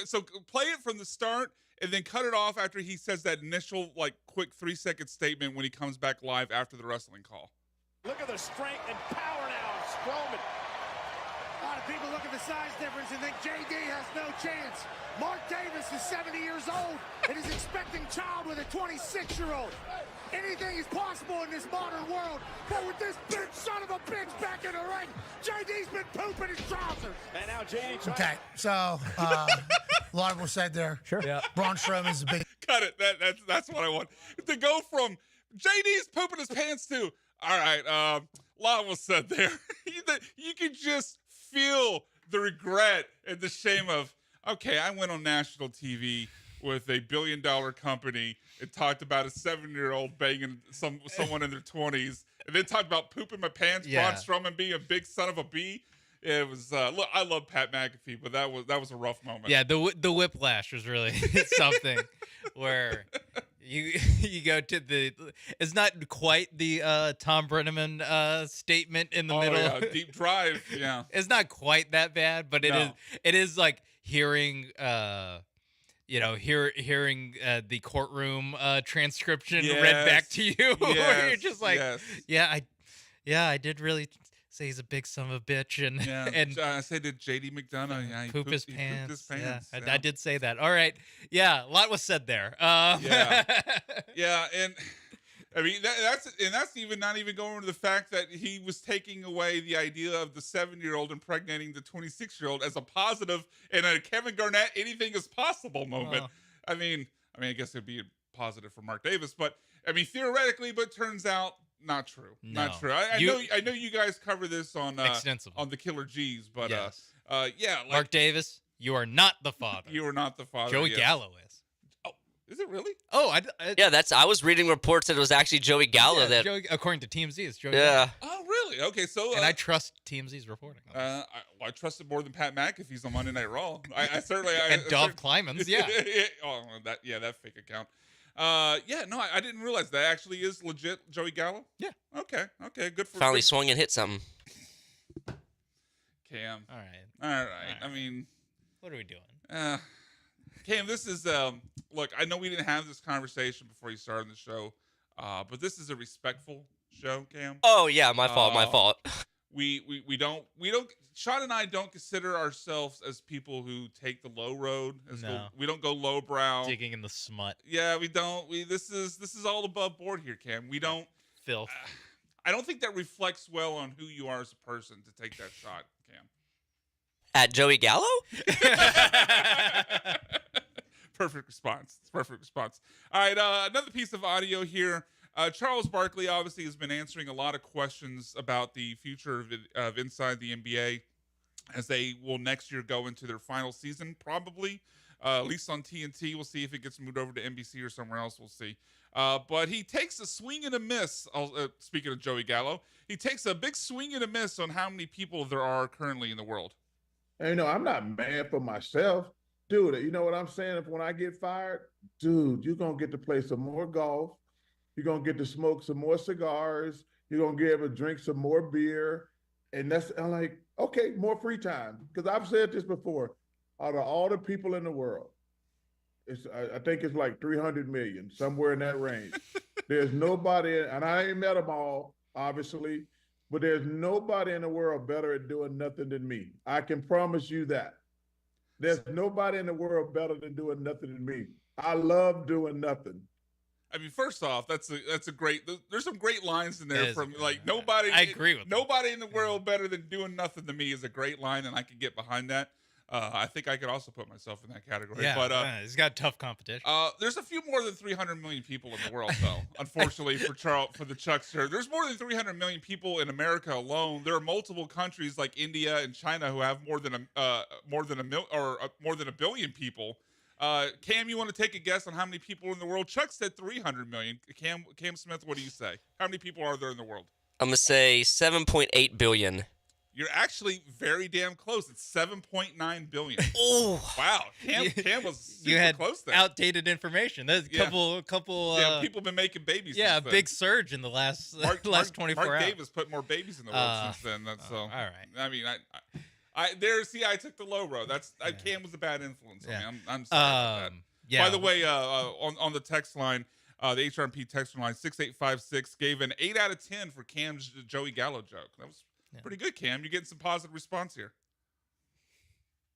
so play it from the start and then cut it off after he says that initial quick 3-second statement when he comes back live after the wrestling call. Look at the strength and power now of Strowman. A lot of people look at the size difference and think JD has no chance. Mark Davis is 70 years old and is expecting child with a 26-year-old. Anything is possible in this modern world, but with this big son of a bitch back in the ring, JD's been pooping his trousers. And now JD. Okay, so a lot of what said there. Sure. Yeah. Braun Strowman's a big. Cut it. That's what I want. To go from JD's pooping his pants to, all right, a lot was said there. You can just feel the regret and the shame of, okay, I went on national TV with a billion-dollar company and talked about a 7-year-old banging someone in their 20s, and then talked about pooping my pants, Braun Strowman being a big son of a bee. It was look, I love Pat McAfee, but that was a rough moment. Yeah, the whiplash was really something where you go to it's not quite the Tom Brenneman statement in the middle. Yeah, deep drive. Yeah, it's not quite that bad, but it is like hearing hearing the courtroom transcription read back to you, where you're just like, I did really say he's a big son of a bitch, and I said to JD McDonough, he pooped his pants. Yeah, I did say that. All right, a lot was said there. Yeah, and I mean that's even not even going to the fact that he was taking away the idea of the 7-year-old impregnating the 26-year-old as a positive in a Kevin Garnett anything is possible moment. I mean, I guess it'd be a positive for Mark Davis, but I mean theoretically, but turns out not true. No. Not true. I know you guys cover this on the Killer G's, but yes. Mark Davis, you are not the father. You are not the father. Joey Gallo is. Is it really? Oh, I was reading reports that it was actually Joey Gallo according to TMZ, it's Joey. Yeah. Gallo. Oh, really? Okay, so and I trust TMZ's reporting. I trust it more than Pat McAfee's on Monday Night Raw. I certainly and Dov Kleiman's, yeah. That fake account. I didn't realize that actually is legit Joey Gallo. Yeah. Okay, good for finally swung and hit something. Cam. All right. I mean, what are we doing? Cam, this is look, I know we didn't have this conversation before you started the show, but this is a respectful show, Cam. Oh yeah, my fault. We don't Sean and I don't consider ourselves as people who take the low road. We don't go lowbrow. Digging in the smut. Yeah, we don't. This is all above board here, Cam. We don't filth. I don't think that reflects well on who you are as a person to take that shot, Cam. At Joey Gallo? Perfect response. All right, another piece of audio here. Charles Barkley obviously has been answering a lot of questions about the future of inside the NBA, as they will next year go into their final season, probably, at least on TNT. We'll see if it gets moved over to NBC or somewhere else. We'll see. But he takes a swing and a miss. Speaking of Joey Gallo, he takes a big swing and a miss on how many people there are currently in the world. And, I'm not mad for myself. Dude, you know what I'm saying? If when I get fired, dude, you're going to get to play some more golf. You're going to get to smoke some more cigars. You're going to get able to drink some more beer. And I'm like, okay, more free time. Because I've said this before. Out of all the people in the world, I think it's like 300 million, somewhere in that range. There's nobody, and I ain't met them all, obviously, but there's nobody in the world better at doing nothing than me. I can promise you that. There's nobody in the world better than doing nothing than me. I love doing nothing. I mean, first off, that's a great. There's some great lines in there from like line. nobody. I agree with nobody in the world better than doing nothing to me is a great line, and I can get behind that. I think I could also put myself in that category. Yeah, but he's got tough competition. There's a few more than 300 million people in the world, though. Unfortunately for the Chuckster, there's more than 300 million people in America alone. There are multiple countries like India and China who have more than a billion people. Cam, you want to take a guess on how many people in the world? Chuck said 300 million. Cam Smith, what do you say? How many people are there in the world? I'm gonna say 7.8 billion. You're actually very damn close. It's 7.9 billion. Oh, wow! Cam was super you had close there. Outdated information. There's a couple. Yeah, people have been making babies. Yeah, since a big surge in the last 24 Mark hours. Davis put more babies in the world since then. That's so. All right. I mean, I took the low road. Cam was a bad influence on me. I'm sorry about that. Yeah. By the way, on the text line, the HRP text line 6856 gave an 8 out of 10 for Cam's Joey Gallo joke. That was pretty good, Cam. You're getting some positive response here.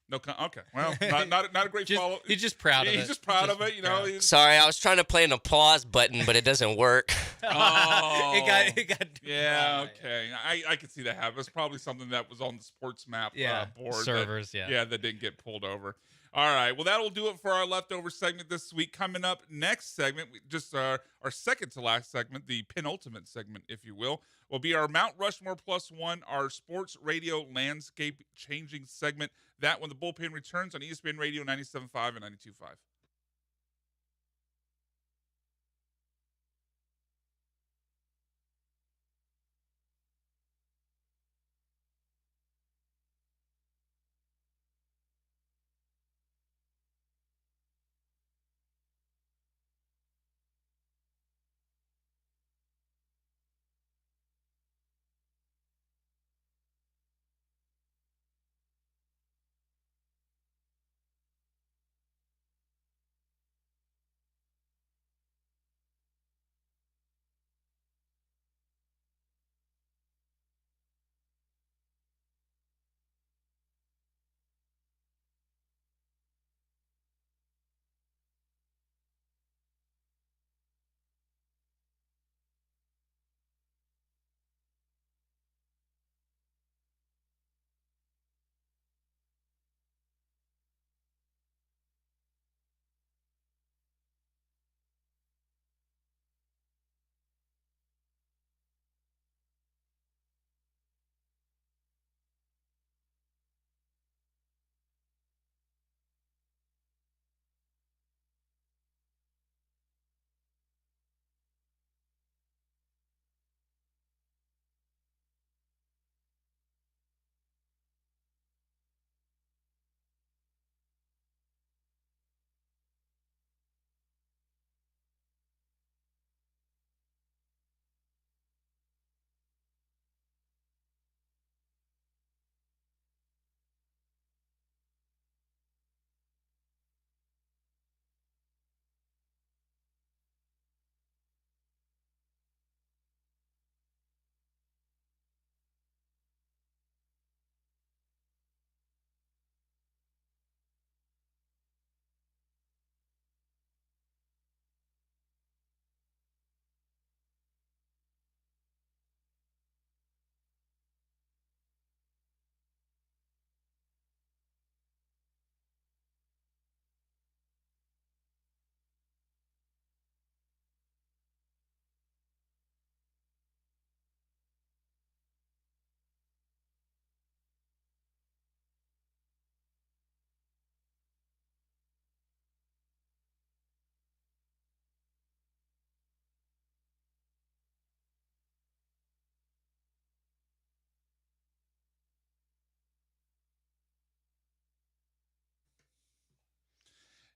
No, okay. Well, not a great follow. He's just proud of it. He's just proud of it, you know. Sorry, I was trying to play an applause button, but it doesn't work. Oh, it got. Yeah, okay. I could see that happen. It's probably something that was on the sports map board. Servers, that didn't get pulled over. All right. Well, that'll do it for our leftover segment this week. Coming up next segment, just our second to last segment, the penultimate segment, if you will be our Mount Rushmore Plus One, our sports radio landscape changing segment. That when the bullpen returns on ESPN Radio 97.5 and 92.5.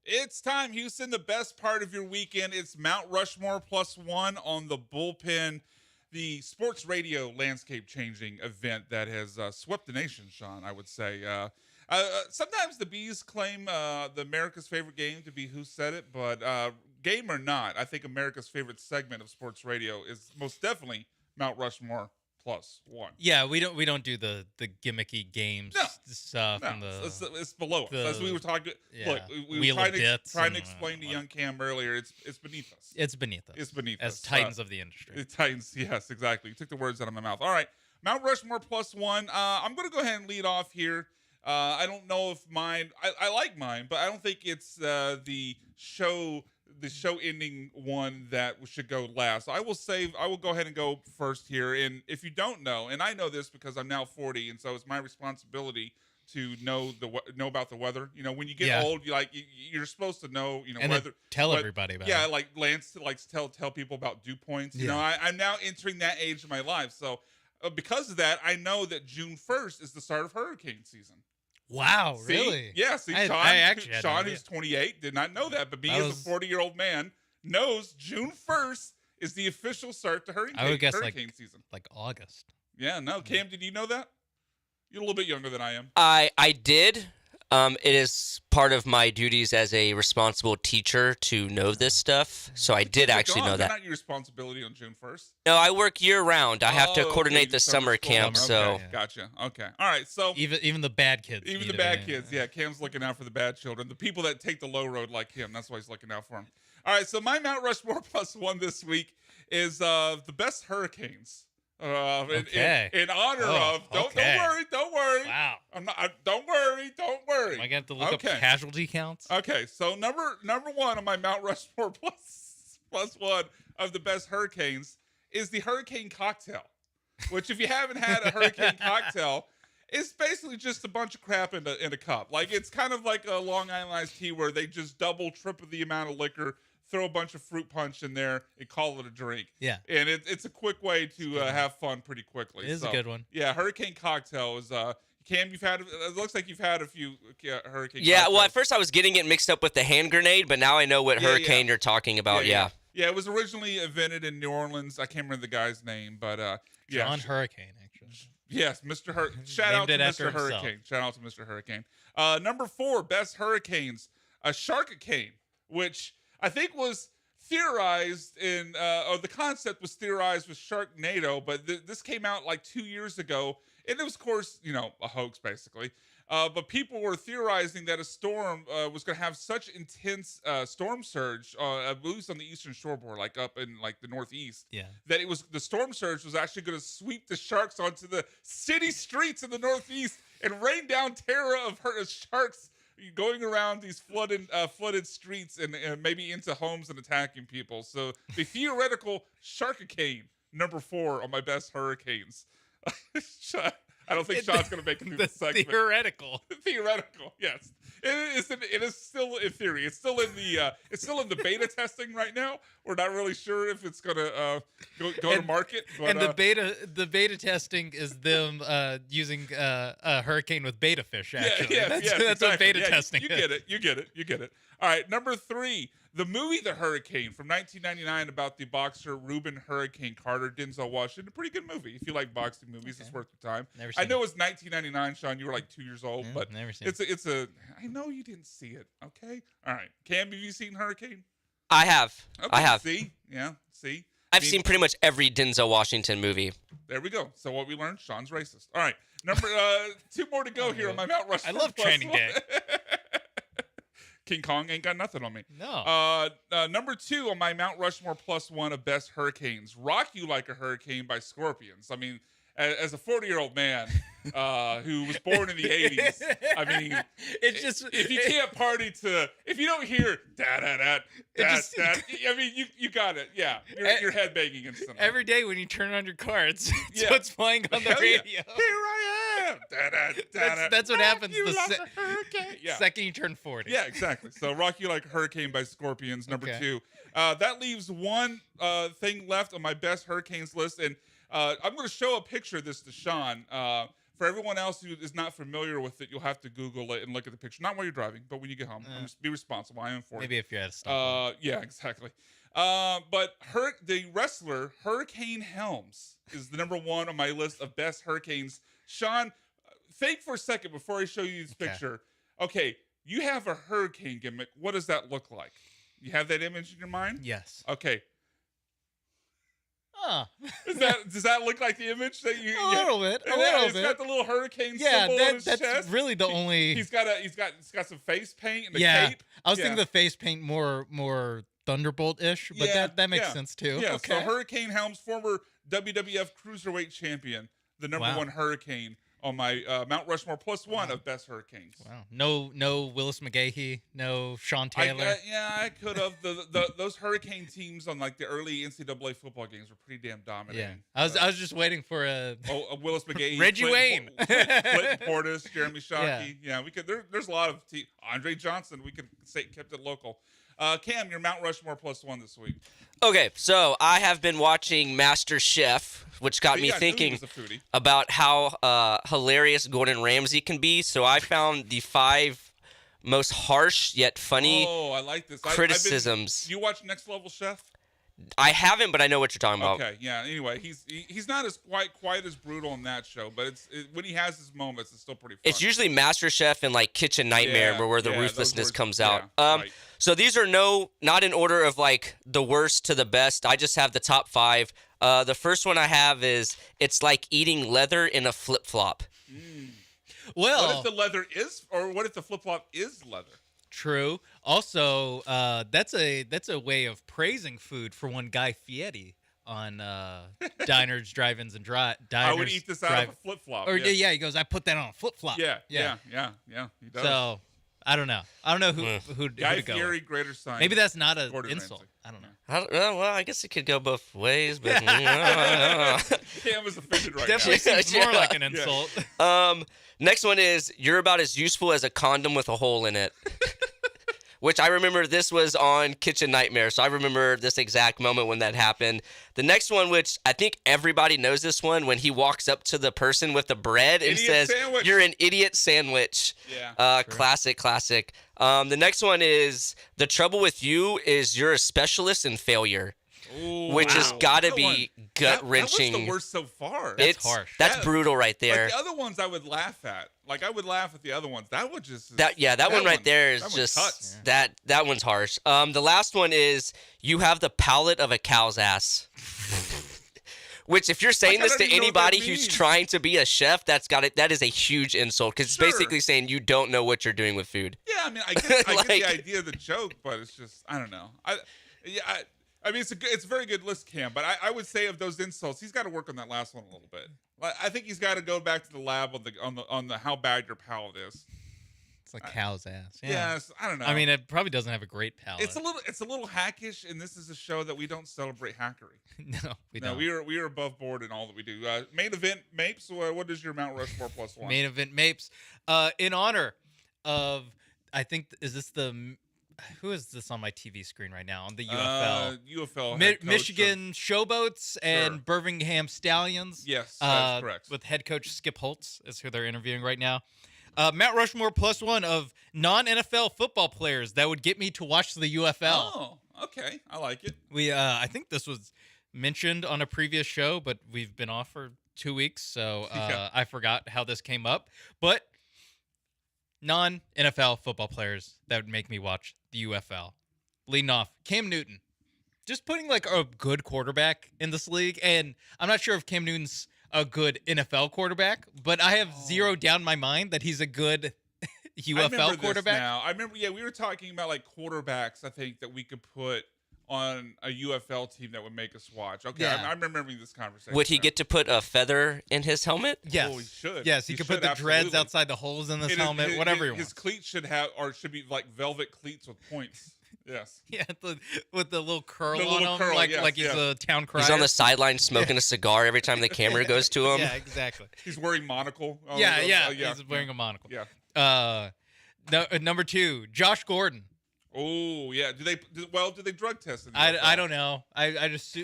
It's time, Houston. The best part of your weekend. It's Mount Rushmore Plus One on the Bullpen, the sports radio landscape changing event that has swept the nation, Sean, I would say. Sometimes the Bees claim the America's favorite game to be Who Said It, but game or not, I think America's favorite segment of sports radio is most definitely Mount Rushmore +1. Yeah, we don't do the gimmicky games stuff. No, And it's below us. As we were talking, look, we Wheel were of Death trying to and, explain to young Cam earlier. It's beneath us. It's beneath us. It's beneath as us. titans of the industry. Titans, yes, exactly. You took the words out of my mouth. All right, Mount Rushmore +1. I'm going to go ahead and lead off here. I don't know if mine. I like mine, but I don't think it's the show ending one that should go last. So I will go ahead and go first here. And if you don't know, and I know this because I'm now 40, and so it's my responsibility to know about the weather. You know, when you get old, you're supposed to know. You know, and weather. Tell everybody about. Yeah, it. like Lance likes to tell people about dew points. You know, I'm now entering that age of my life. So because of that, I know that June 1st is the start of hurricane season. Wow, See? really? Yeah, see, Sean, who's 28, did not know that, but me as a 40-year-old man knows June 1st is the official start to hurricane season. Like August. Yeah, no, Cam, did you know that? You're a little bit younger than I am. I did. It is part of my duties as a responsible teacher to know this stuff, so I did actually know that. Not your responsibility on June 1st. No, I work year round. I have to coordinate the summer camp, so gotcha. Okay, all right. So even the bad kids. Even the bad kids. Yeah, Cam's looking out for the bad children, the people that take the low road like him. That's why he's looking out for them. All right. So my Mount Rushmore +1 this week is the best hurricanes. In honor of don't worry. Wow. Don't worry. Am I gonna have to look up casualty counts? Okay, so number one on my Mount Rushmore +1 of the best hurricanes is the hurricane cocktail, which if you haven't had a hurricane cocktail, it's basically just a bunch of crap in a cup. Like it's kind of like a Long Island iced tea where they just triple the amount of liquor, throw a bunch of fruit punch in there, and call it a drink. Yeah. And it's a quick way to have fun pretty quickly. It is a good one. Yeah, hurricane cocktail is Cam, it looks like you've had a few hurricane Yeah, cocktails. well, at first I was getting it mixed up with the hand grenade, but now I know what hurricane you're talking about, Yeah, it was originally invented in New Orleans. I can't remember the guy's name, but John Hurricane, actually. Yes, Mr. Shout out to Mr. Hurricane. Shout out to Mr. Hurricane. Number 4, best hurricanes, a sharkicane, which I think was theorized or the concept was theorized with Sharknado, but this came out like 2 years ago, and it was, of course, a hoax basically. But people were theorizing that a storm was going to have such intense storm surge, at least on the eastern shoreboard, like up in like the northeast, that the storm surge was actually going to sweep the sharks onto the city streets in the northeast and rain down terror of sharks going around these flooded streets and maybe into homes and attacking people. So the theoretical sharkicane, number 4 on my best hurricanes. I don't think Sean's going to make it through the segment. Theoretical, yes. It is still in theory. It's still in the beta testing right now. We're not really sure if it's going to go to market. But, and the beta testing is them using a hurricane with beta fish. Actually, that's exactly. what beta testing. You get it. All right, number 3, the movie The Hurricane from 1999 about the boxer Reuben Hurricane Carter, Denzel Washington. A pretty good movie. If you like boxing movies, it's worth your time. Never seen I know it's 1999, Sean. You were like 2 years old, but never seen it's a. I know you didn't see it. Okay, all right. Cam, have you seen Hurricane? I have. Okay, I have. See. I've seen pretty much every Denzel Washington movie. There we go. So what we learned, Sean's racist. All right, number 2 more to go here on my Mount Rushmore. I love Training Day. King Kong ain't got nothing on me. No. Number 2 on my Mount Rushmore +1 of best hurricanes, Rock You Like a Hurricane by Scorpions. I mean, as a 40-year-old man who was born in the 80s, I mean, it's just if you can't party to, if you don't hear da-da-da, I mean, you got it. Yeah, your head banging instantly. Every day when you turn on your car, it's what's playing on the radio. Yeah. Here I am. Da-da-da-da. That's what happens You the like a hurricane. Yeah. second you turn 40. Yeah, exactly. So Rock You Like a Hurricane by Scorpions, number 2. That leaves one thing left on my best hurricanes list, and I'm going to show a picture of this to Sean. For everyone else who is not familiar with it, you'll have to Google it and look at the picture. Not while you're driving, but when you get home. Just be responsible. I am 40. Maybe if you're at a stop. Yeah, exactly. But the wrestler Hurricane Helms is the number 1 on my list of best hurricanes. Sean, think for a second before I show you this picture. Okay, you have a hurricane gimmick. What does that look like? You have that image in your mind? Yes. Okay. Huh. Does that look like the image that you? A little bit. It's got the little hurricane symbol on his that's chest. really the only. He's got some face paint and a cape. I was thinking the face paint more Thunderbolt-ish, but that makes sense too. Yeah. Okay. So Hurricane Helms, former WWF Cruiserweight Champion, the number one Hurricane on my Mount Rushmore +1 of best Hurricanes. Wow. No Willis McGahee, no Sean Taylor. I could have. Those Hurricane teams on like the early NCAA football games were pretty damn dominating. I was just waiting for a Willis McGahee, Reggie Wayne, Clinton Portis, Jeremy Shockey. Yeah, we could. There's a lot of Andre Johnson. We could say kept it local. Cam, your Mount Rushmore +1 this week. Okay, so I have been watching Master Chef, which got me thinking about how hilarious Gordon Ramsay can be. So I found the 5 most harsh yet funny I like this. criticisms. You watch Next Level Chef? I haven't, but I know what you're talking about. Okay, yeah. Anyway, he's not as quite as brutal in that show, but when he has his moments, it's still pretty fun. It's usually Master Chef and like Kitchen Nightmare where the ruthlessness comes out. So these are not in order of like the worst to the best. I just have the top 5. The first one I have is it's like eating leather in a flip flop. Well, what if the leather is, or what if the flip flop is leather? True. Also, that's a way of praising food for one Guy Fieri on Diners, Drive-Ins, and Diners. I would eat this out of a flip flop. Or he goes, I put that on a flip flop. Yeah. He does. So I don't know who Guy to go Fieri, with. Greater Sign. Maybe that's not an Gordon insult. Ramsay. I don't know. Well, I guess it could go both ways, but Cam is offended right Definitely now. seems more like an insult. Next one is you're about as useful as a condom with a hole in it. Which I remember this was on Kitchen Nightmare, so I remember this exact moment when that happened. The next one, which I think everybody knows this one, when he walks up to the person with the bread and says, sandwich. "You're an idiot sandwich." Yeah. Classic. The next one is the trouble with you is you're a specialist in failure. Ooh, which has got to be gut That wrenching. was the worst so far. It's harsh. That's brutal right there. Like the other ones I would laugh at. Like I would laugh at the other ones. That would just that one right there is that just one cuts. that one's harsh. The last one is you have the palate of a cow's ass. Which, if you're saying this to anybody who's trying to be a chef, that is a huge insult because it's basically saying you don't know what you're doing with food. Yeah, I mean, I get the idea of the joke, but it's just I don't know. I mean, it's a very good list, Cam. But I would say of those insults, he's got to work on that last one a little bit. I think he's got to go back to the lab on the how bad your palate is. It's like cow's ass. Yes, I don't know. I mean, it probably doesn't have a great palate. It's a little hackish, and this is a show that we don't celebrate hackery. No, we don't. We are above board in all that we do. Main event Mapes. What is your Mount Rushmore +1? Main event Mapes. In honor of, I think, who is this on my TV screen right now? On the UFL. UFL. Michigan Showboats and Birmingham Stallions. Yes, that's correct. With head coach Skip Holtz is who they're interviewing right now. Mount Rushmore +1 of non-NFL football players that would get me to watch the UFL. Oh, okay. I like it. I think this was mentioned on a previous show, but we've been off for 2 weeks, so I forgot how this came up. But non-NFL football players that would make me watch the UFL. Leading off, Cam Newton. Just putting like a good quarterback in this league, and I'm not sure if Cam Newton's a good NFL quarterback, but I have zero doubt in my mind that he's a good UFL quarterback. I remember, we were talking about like quarterbacks, I think, that we could put on a UFL team that would make us watch. Okay, Yeah. I'm remembering this conversation. Would he get to put a feather in his helmet? Yes. Oh, he should. Yes, he could put the dreads absolutely. outside the holes in his helmet, whatever he wants. His cleats should be like velvet cleats with points. Yes. Yeah, with the little curl The on little him, curl, like he's yes. a town crier. He's on the sideline smoking a cigar every time the camera goes to him. Yeah, exactly. He's wearing monocle. He's wearing a monocle. Yeah. Number 2, Josh Gordon. Oh yeah. Do they drug test him? I don't know. I just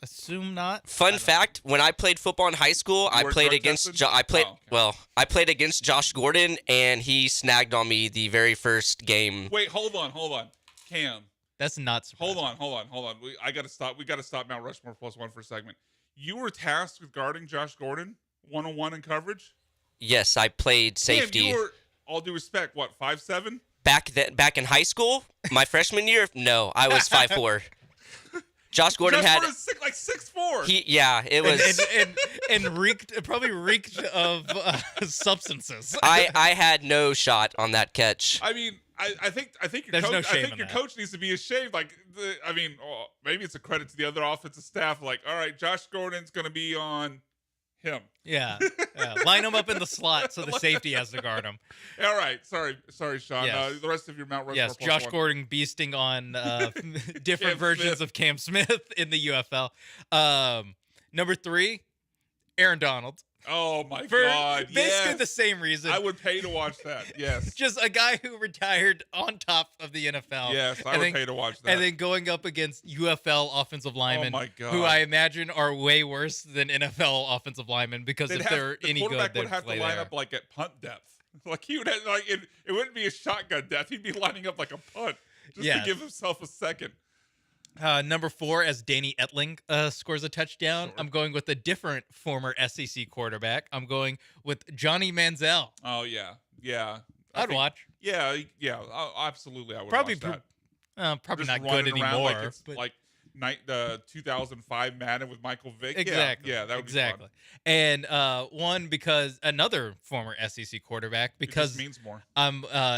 assume not. Fun fact: when I played football in high school, I played against I played against Josh Gordon, and he snagged on me the very first game. Wait, hold on, Cam. That's not surprising. Hold on. We got to stop Mount Rushmore +1 for a segment. You were tasked with guarding Josh Gordon 1-on-1 in coverage. Yes, I played safety. Damn, you were, all due respect, what, 5'7"? Back in high school, my freshman year, no, I was 5'4". Josh Gordon had like 6'4". It was and probably reeked of substances. I had no shot on that catch. I mean, I think your There's coach, no shame I think in your that. coach needs to be ashamed. Like, maybe it's a credit to the other offensive staff. Like, all right, Josh Gordon's going to be on him. Yeah. Line him up in the slot so the safety has to guard him. All right, sorry, Sean. Yes. The rest of your Mount Rushmore. Yes, plus Josh one. Gordon beasting on different Cam versions Smith. of Cam Smith in the UFL. Number 3, Aaron Donald. Oh my For God! basically Yes. the same reason. I would pay to watch that. Yes. Just a guy who retired on top of the NFL. Yes, I would pay to watch that. And then going up against UFL offensive linemen, my God. who I imagine are way worse than NFL offensive linemen because if they're the any good, quarterback they'd would have play to line there. up like at punt depth. Like he would have, like it wouldn't be a shotgun depth. He'd be lining up like a punt just Yes. to give himself a second. Number 4, as Danny Etling scores a touchdown, Sure. I'm going with a different former SEC quarterback. I'm going with Johnny Manziel. Oh yeah. I'd watch. Yeah. Absolutely, I would Probably, watch that. probably Just not good running around anymore. Like it's but like the 2005 Madden with Michael Vick. exactly. Yeah, that would exactly. be fun. And one because another former SEC quarterback because it just means more.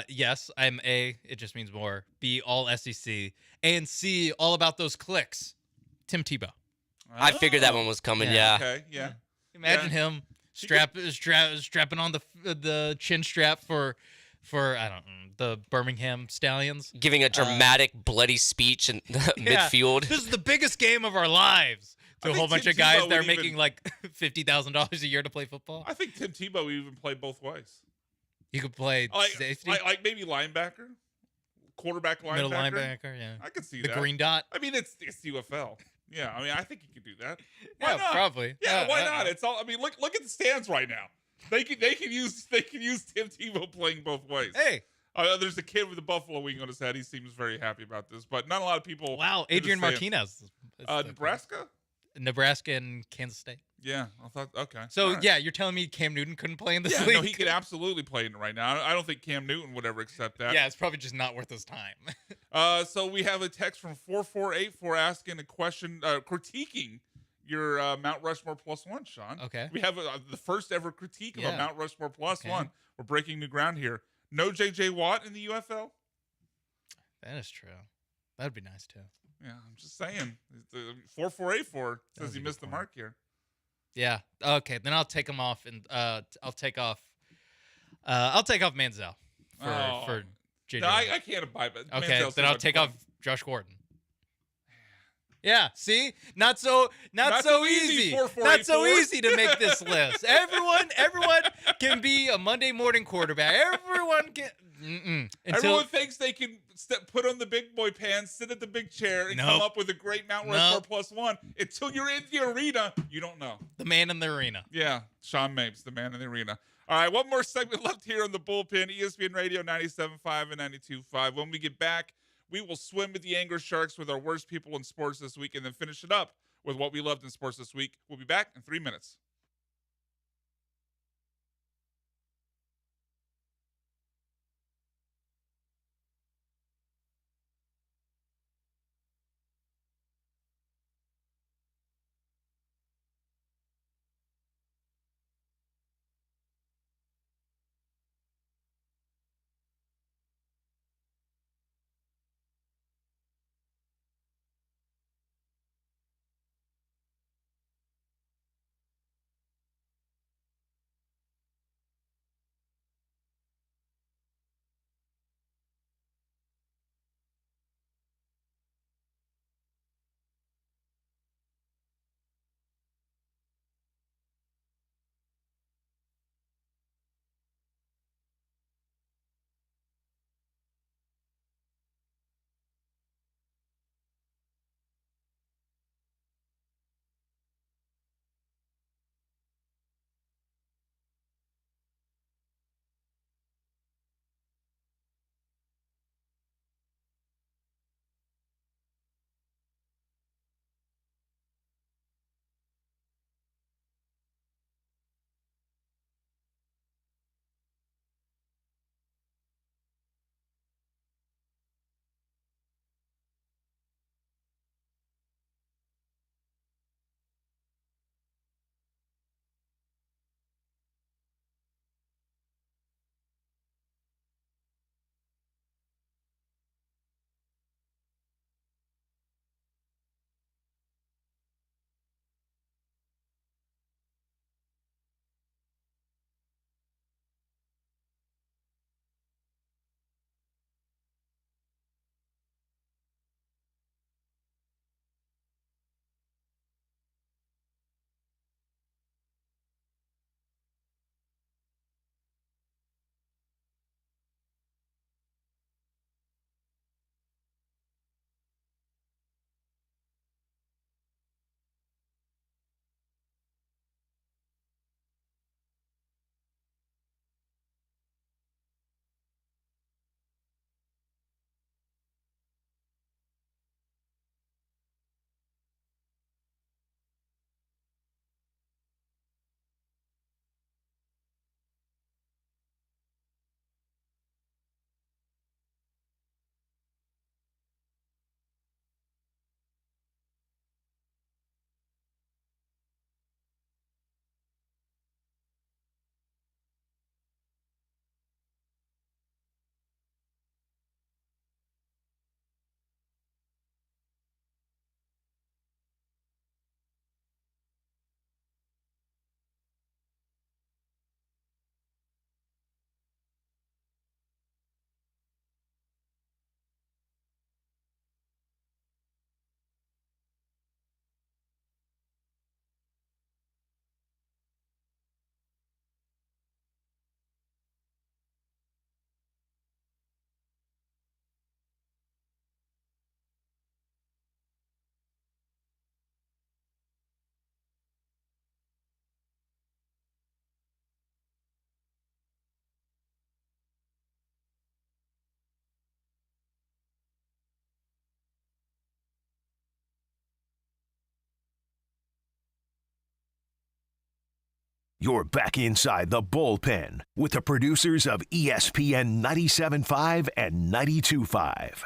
yes, I'm A. It just means more. B, all SEC, and C, all about those clicks. Tim Tebow. I figured that one was coming. Yeah. Okay. Yeah. Imagine him strapping on the chin strap for I don't know, the Birmingham Stallions, Giving a dramatic, bloody speech in the midfield. This is the biggest game of our lives. To a whole bunch Tim of guys Tebow that are would making even- like $50,000 a year to play football. I think Tim Tebow would even play both ways. You could play Like, safety, like maybe linebacker, quarterback linebacker. middle linebacker. Yeah, I could see the that. green dot. I mean, it's UFL. Yeah, I mean, I think you could do that. Yeah, Why not? probably. Yeah, why not? It's all. I mean, look at the stands right now. They can use Tim Tebow playing both ways. Hey, there's a kid with a buffalo wing on his head. He seems very happy about this, but not a lot of people. wow, are just Adrian saying- Martinez. Nebraska. And Kansas State. Yeah, I thought okay. So All right. yeah, you're telling me Cam Newton couldn't play in this Yeah, league? no, he could absolutely play in it right now. I don't think Cam Newton would ever accept that. Yeah, it's probably just not worth his time. So we have a text from 4484 asking a question, critiquing your Mount Rushmore plus one, Sean. Okay. We have the first ever critique of a Yeah. Mount Rushmore plus Okay. one. We're breaking new ground here. No J.J. Watt in the UFL? That is true. That'd be nice too. Yeah, I'm just saying. 4484 says was he a missed good the point. mark here. Yeah. Okay. Then I'll take him off, and I'll take off Manziel for JJ. No, I can't abide by it. Okay. Manziel's Then so I'll much take fun. off Josh Gordon. Yeah. See, not so easy. 4484. Not so easy to make this list. Everyone can be a Monday morning quarterback. Everyone can. Everyone thinks they can put on the big boy pants, sit at the big chair, and come Nope. up with a great Mount Rushmore Nope. plus one. Until you're in the arena, you don't know. The man in the arena. Yeah, Sean Mapes, the man in the arena. All right, one more segment left here on the Bullpen, ESPN Radio 97.5 and 92.5. When we get back, we will swim with the Anger Sharks with our worst people in sports this week and then finish it up with what we loved in sports this week. We'll be back in 3 minutes. You're back inside the bullpen with the producers of ESPN 97.5 and 92.5.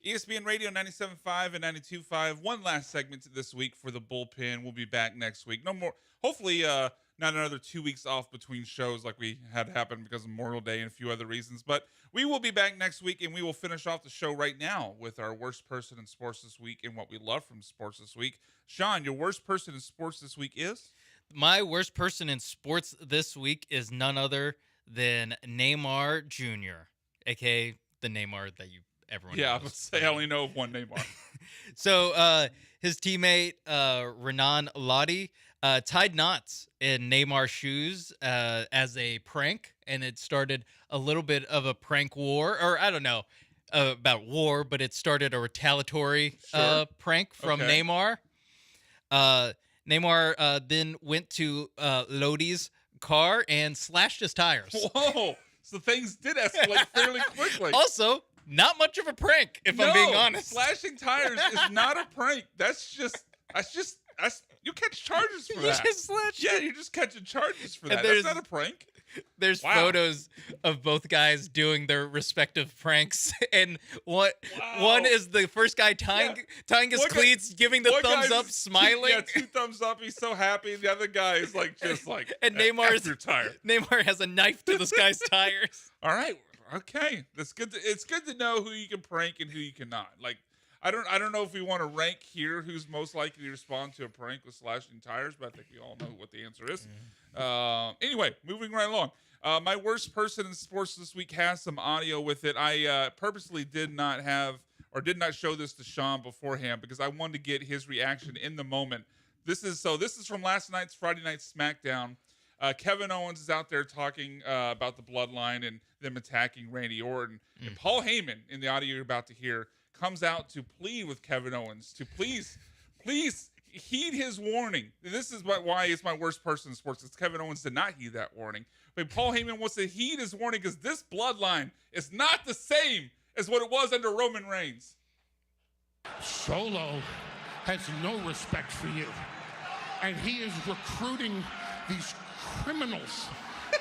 ESPN Radio 97.5 and 92.5. One last segment this week for the bullpen. We'll be back next week. No more. Hopefully, not another 2 weeks off between shows like we had happen because of Memorial Day and a few other reasons. But we will be back next week, and we will finish off the show right now with our worst person in sports this week and what we love from sports this week. Sean, your worst person in sports this week is? My worst person in sports this week is none other than Neymar Jr., a.k.a. the Neymar that everyone knows. I would say I only know of one Neymar. So his teammate, Renan Lodi, tied knots in Neymar's shoes as a prank, and it started a little bit of a prank war, or I don't know about war, but it started a retaliatory prank from Neymar. Neymar then went to Lodi's car and slashed his tires. Whoa! So things did escalate fairly quickly. Also, not much of a prank, if I'm being honest. Slashing tires is not a prank. That's you catch charges for that. You're just catching charges for that. That's not a prank. There's photos of both guys doing their respective pranks, and one is the first guy tying his cleats, giving the thumbs up, smiling. Yeah, 2 thumbs up. He's so happy. The other guy is and Neymar has a knife to this guy's tires. All right, okay, that's good. It's good to know who you can prank and who you cannot. I don't know if we want to rank here who's most likely to respond to a prank with slashing tires, but I think we all know what the answer is. Anyway, moving right along. My worst person in sports this week has some audio with it. I purposely did not show this to Sean beforehand because I wanted to get his reaction in the moment. This is from last night's Friday Night SmackDown. Kevin Owens is out there talking about the bloodline and them attacking Randy Orton. And Paul Heyman, in the audio you're about to hear, comes out to plead with Kevin Owens to please heed his warning. This is why it's my worst person in sports, because Kevin Owens did not heed that warning. But Paul Heyman wants to heed his warning because this bloodline is not the same as what it was under Roman Reigns. Solo has no respect for you. And he is recruiting these criminals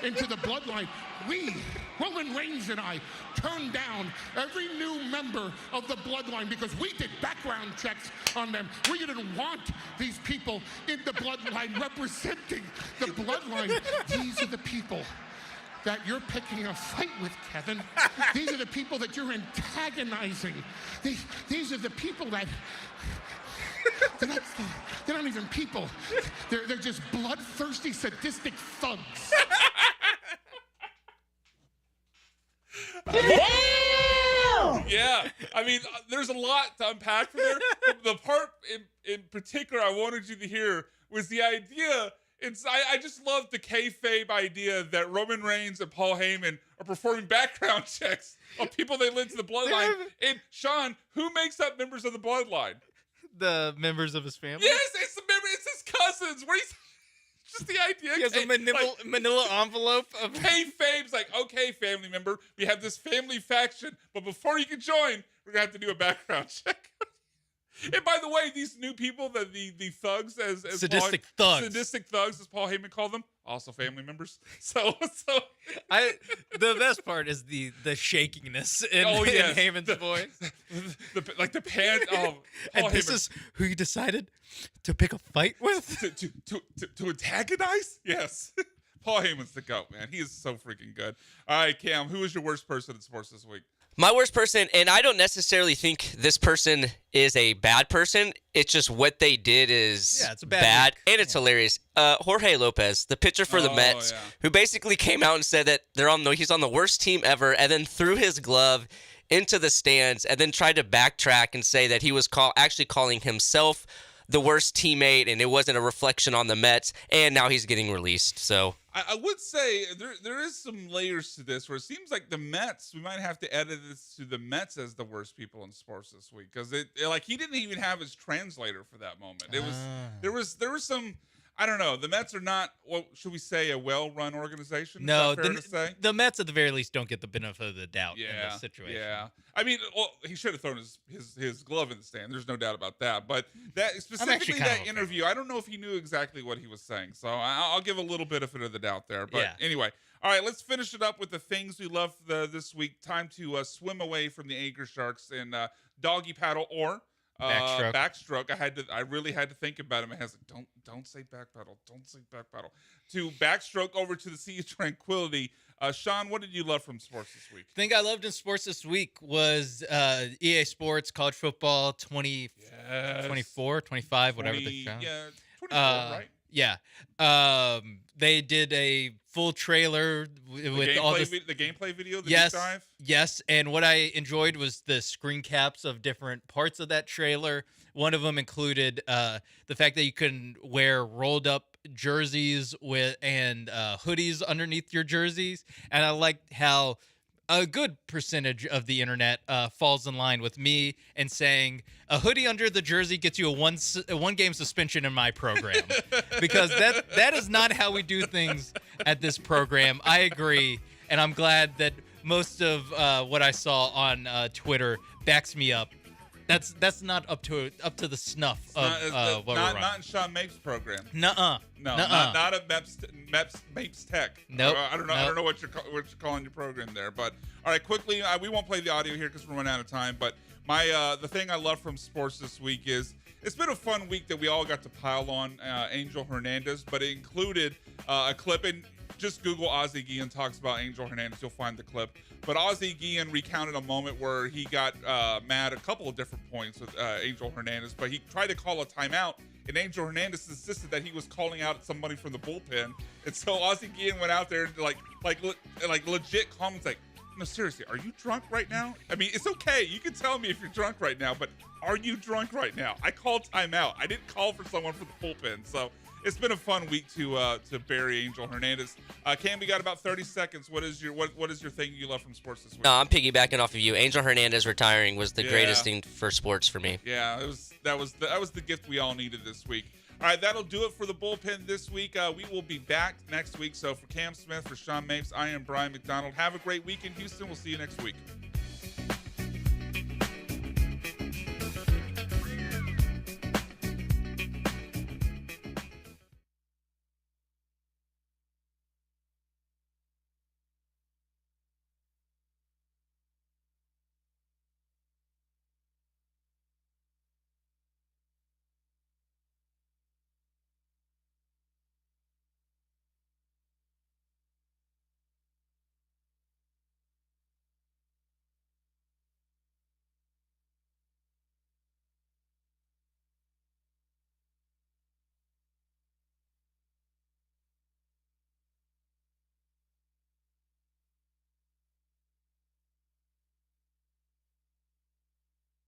into the bloodline. We, Roman Reigns and I, turned down every new member of the bloodline because we did background checks on them. We didn't want these people in the bloodline representing the bloodline. These are the people that you're picking a fight with, Kevin. These are the people that you're antagonizing. These are the people that... They're not even people. They're just bloodthirsty, sadistic thugs. Yeah, I mean, there's a lot to unpack from there. The part in particular I wanted you to hear was the idea. I just love the kayfabe idea that Roman Reigns and Paul Heyman are performing background checks on people they led to the bloodline. And Sean, who makes up members of the bloodline? The members of his family? Yes, it's his cousins. Where he's just the idea. He has a manila envelope of kayfabe's okay, family member, we have this family faction, but before you can join, we're gonna have to do a background check. And by the way, these new people, the thugs, as sadistic thugs, as Paul Heyman called them, also family members. So the best part is the shakiness in Heyman's voice, the pan. Oh, and this is who you decided to pick a fight with, to antagonize. Yes, Paul Heyman's the GOAT, man. He is so freaking good. All right, Cam, who is your worst person in sports this week? My worst person, and I don't necessarily think this person is a bad person. It's just what they did is it's a bad and it's hilarious. Jorge Lopez, the pitcher for the Mets, who basically came out and said that he's on the worst team ever, and then threw his glove into the stands, and then tried to backtrack and say that he was actually calling himself the worst teammate, and it wasn't a reflection on the Mets, and now he's getting released. So I would say there is some layers to this where it seems like the Mets, we might have to edit this to the Mets as the worst people in sports this week, because he didn't even have his translator for that moment. It was there was some I don't know. The Mets are not, what should we say, a well-run organization? No, Is that fair to say? the Mets at the very least don't get the benefit of the doubt in this situation. Yeah. I mean, well, he should have thrown his glove in the stand. There's no doubt about that. But that specifically that interview, I don't know if he knew exactly what he was saying. So I'll give a little benefit of the doubt there. But anyway, all right, let's finish it up with the things we love this week. Time to swim away from the Anchor Sharks and doggy paddle or backstroke. I really had to think about him. I was like, don't say back paddle. Don't say back paddle. To backstroke over to the Sea of Tranquility. Sean, what did you love from sports this week? The thing I loved in sports this week was EA Sports College Football 24, 25, whatever they found. Yeah, 24, right? Yeah. They did a full trailer with all the gameplay video, the deep dive? Yes, and what I enjoyed was the screen caps of different parts of that trailer. One of them included the fact that you can wear rolled up jerseys and hoodies underneath your jerseys. And I liked how a good percentage of the internet falls in line with me and saying a hoodie under the jersey gets you a one game suspension in my program, because that is not how we do things at this program. I agree, and I'm glad that most of what I saw on Twitter backs me up. That's not up to the snuff of what we're running. Not in Sean Mapes' program. Nuh-uh. No, Nuh-uh. not at Mapes Tech. Nope. I don't know what you're calling your program there. But all right, quickly, we won't play the audio here because we're running out of time. But the thing I love from sports this week is it's been a fun week that we all got to pile on Angel Hernandez, but it included a clip, and just Google Ozzie Guillen talks about Angel Hernandez. You'll find the clip. But Ozzie Guillen recounted a moment where he got mad a couple of different points with Angel Hernandez, but he tried to call a timeout, and Angel Hernandez insisted that he was calling out somebody from the bullpen. And so Ozzie Guillen went out there and like legit comments like, no, seriously, are you drunk right now? I mean, it's okay. You can tell me if you're drunk right now, but are you drunk right now? I called timeout. I didn't call for someone for the bullpen. So it's been a fun week to bury Angel Hernandez. Cam, we got about 30 seconds. What is your thing you love from sports this week? No, I'm piggybacking off of you. Angel Hernandez retiring was the greatest thing for sports for me. Yeah, that was the gift we all needed this week. All right, that'll do it for the bullpen this week. We will be back next week. So for Cam Smith, for Sean Mapes, I am Brian McDonald. Have a great week in Houston. We'll see you next week.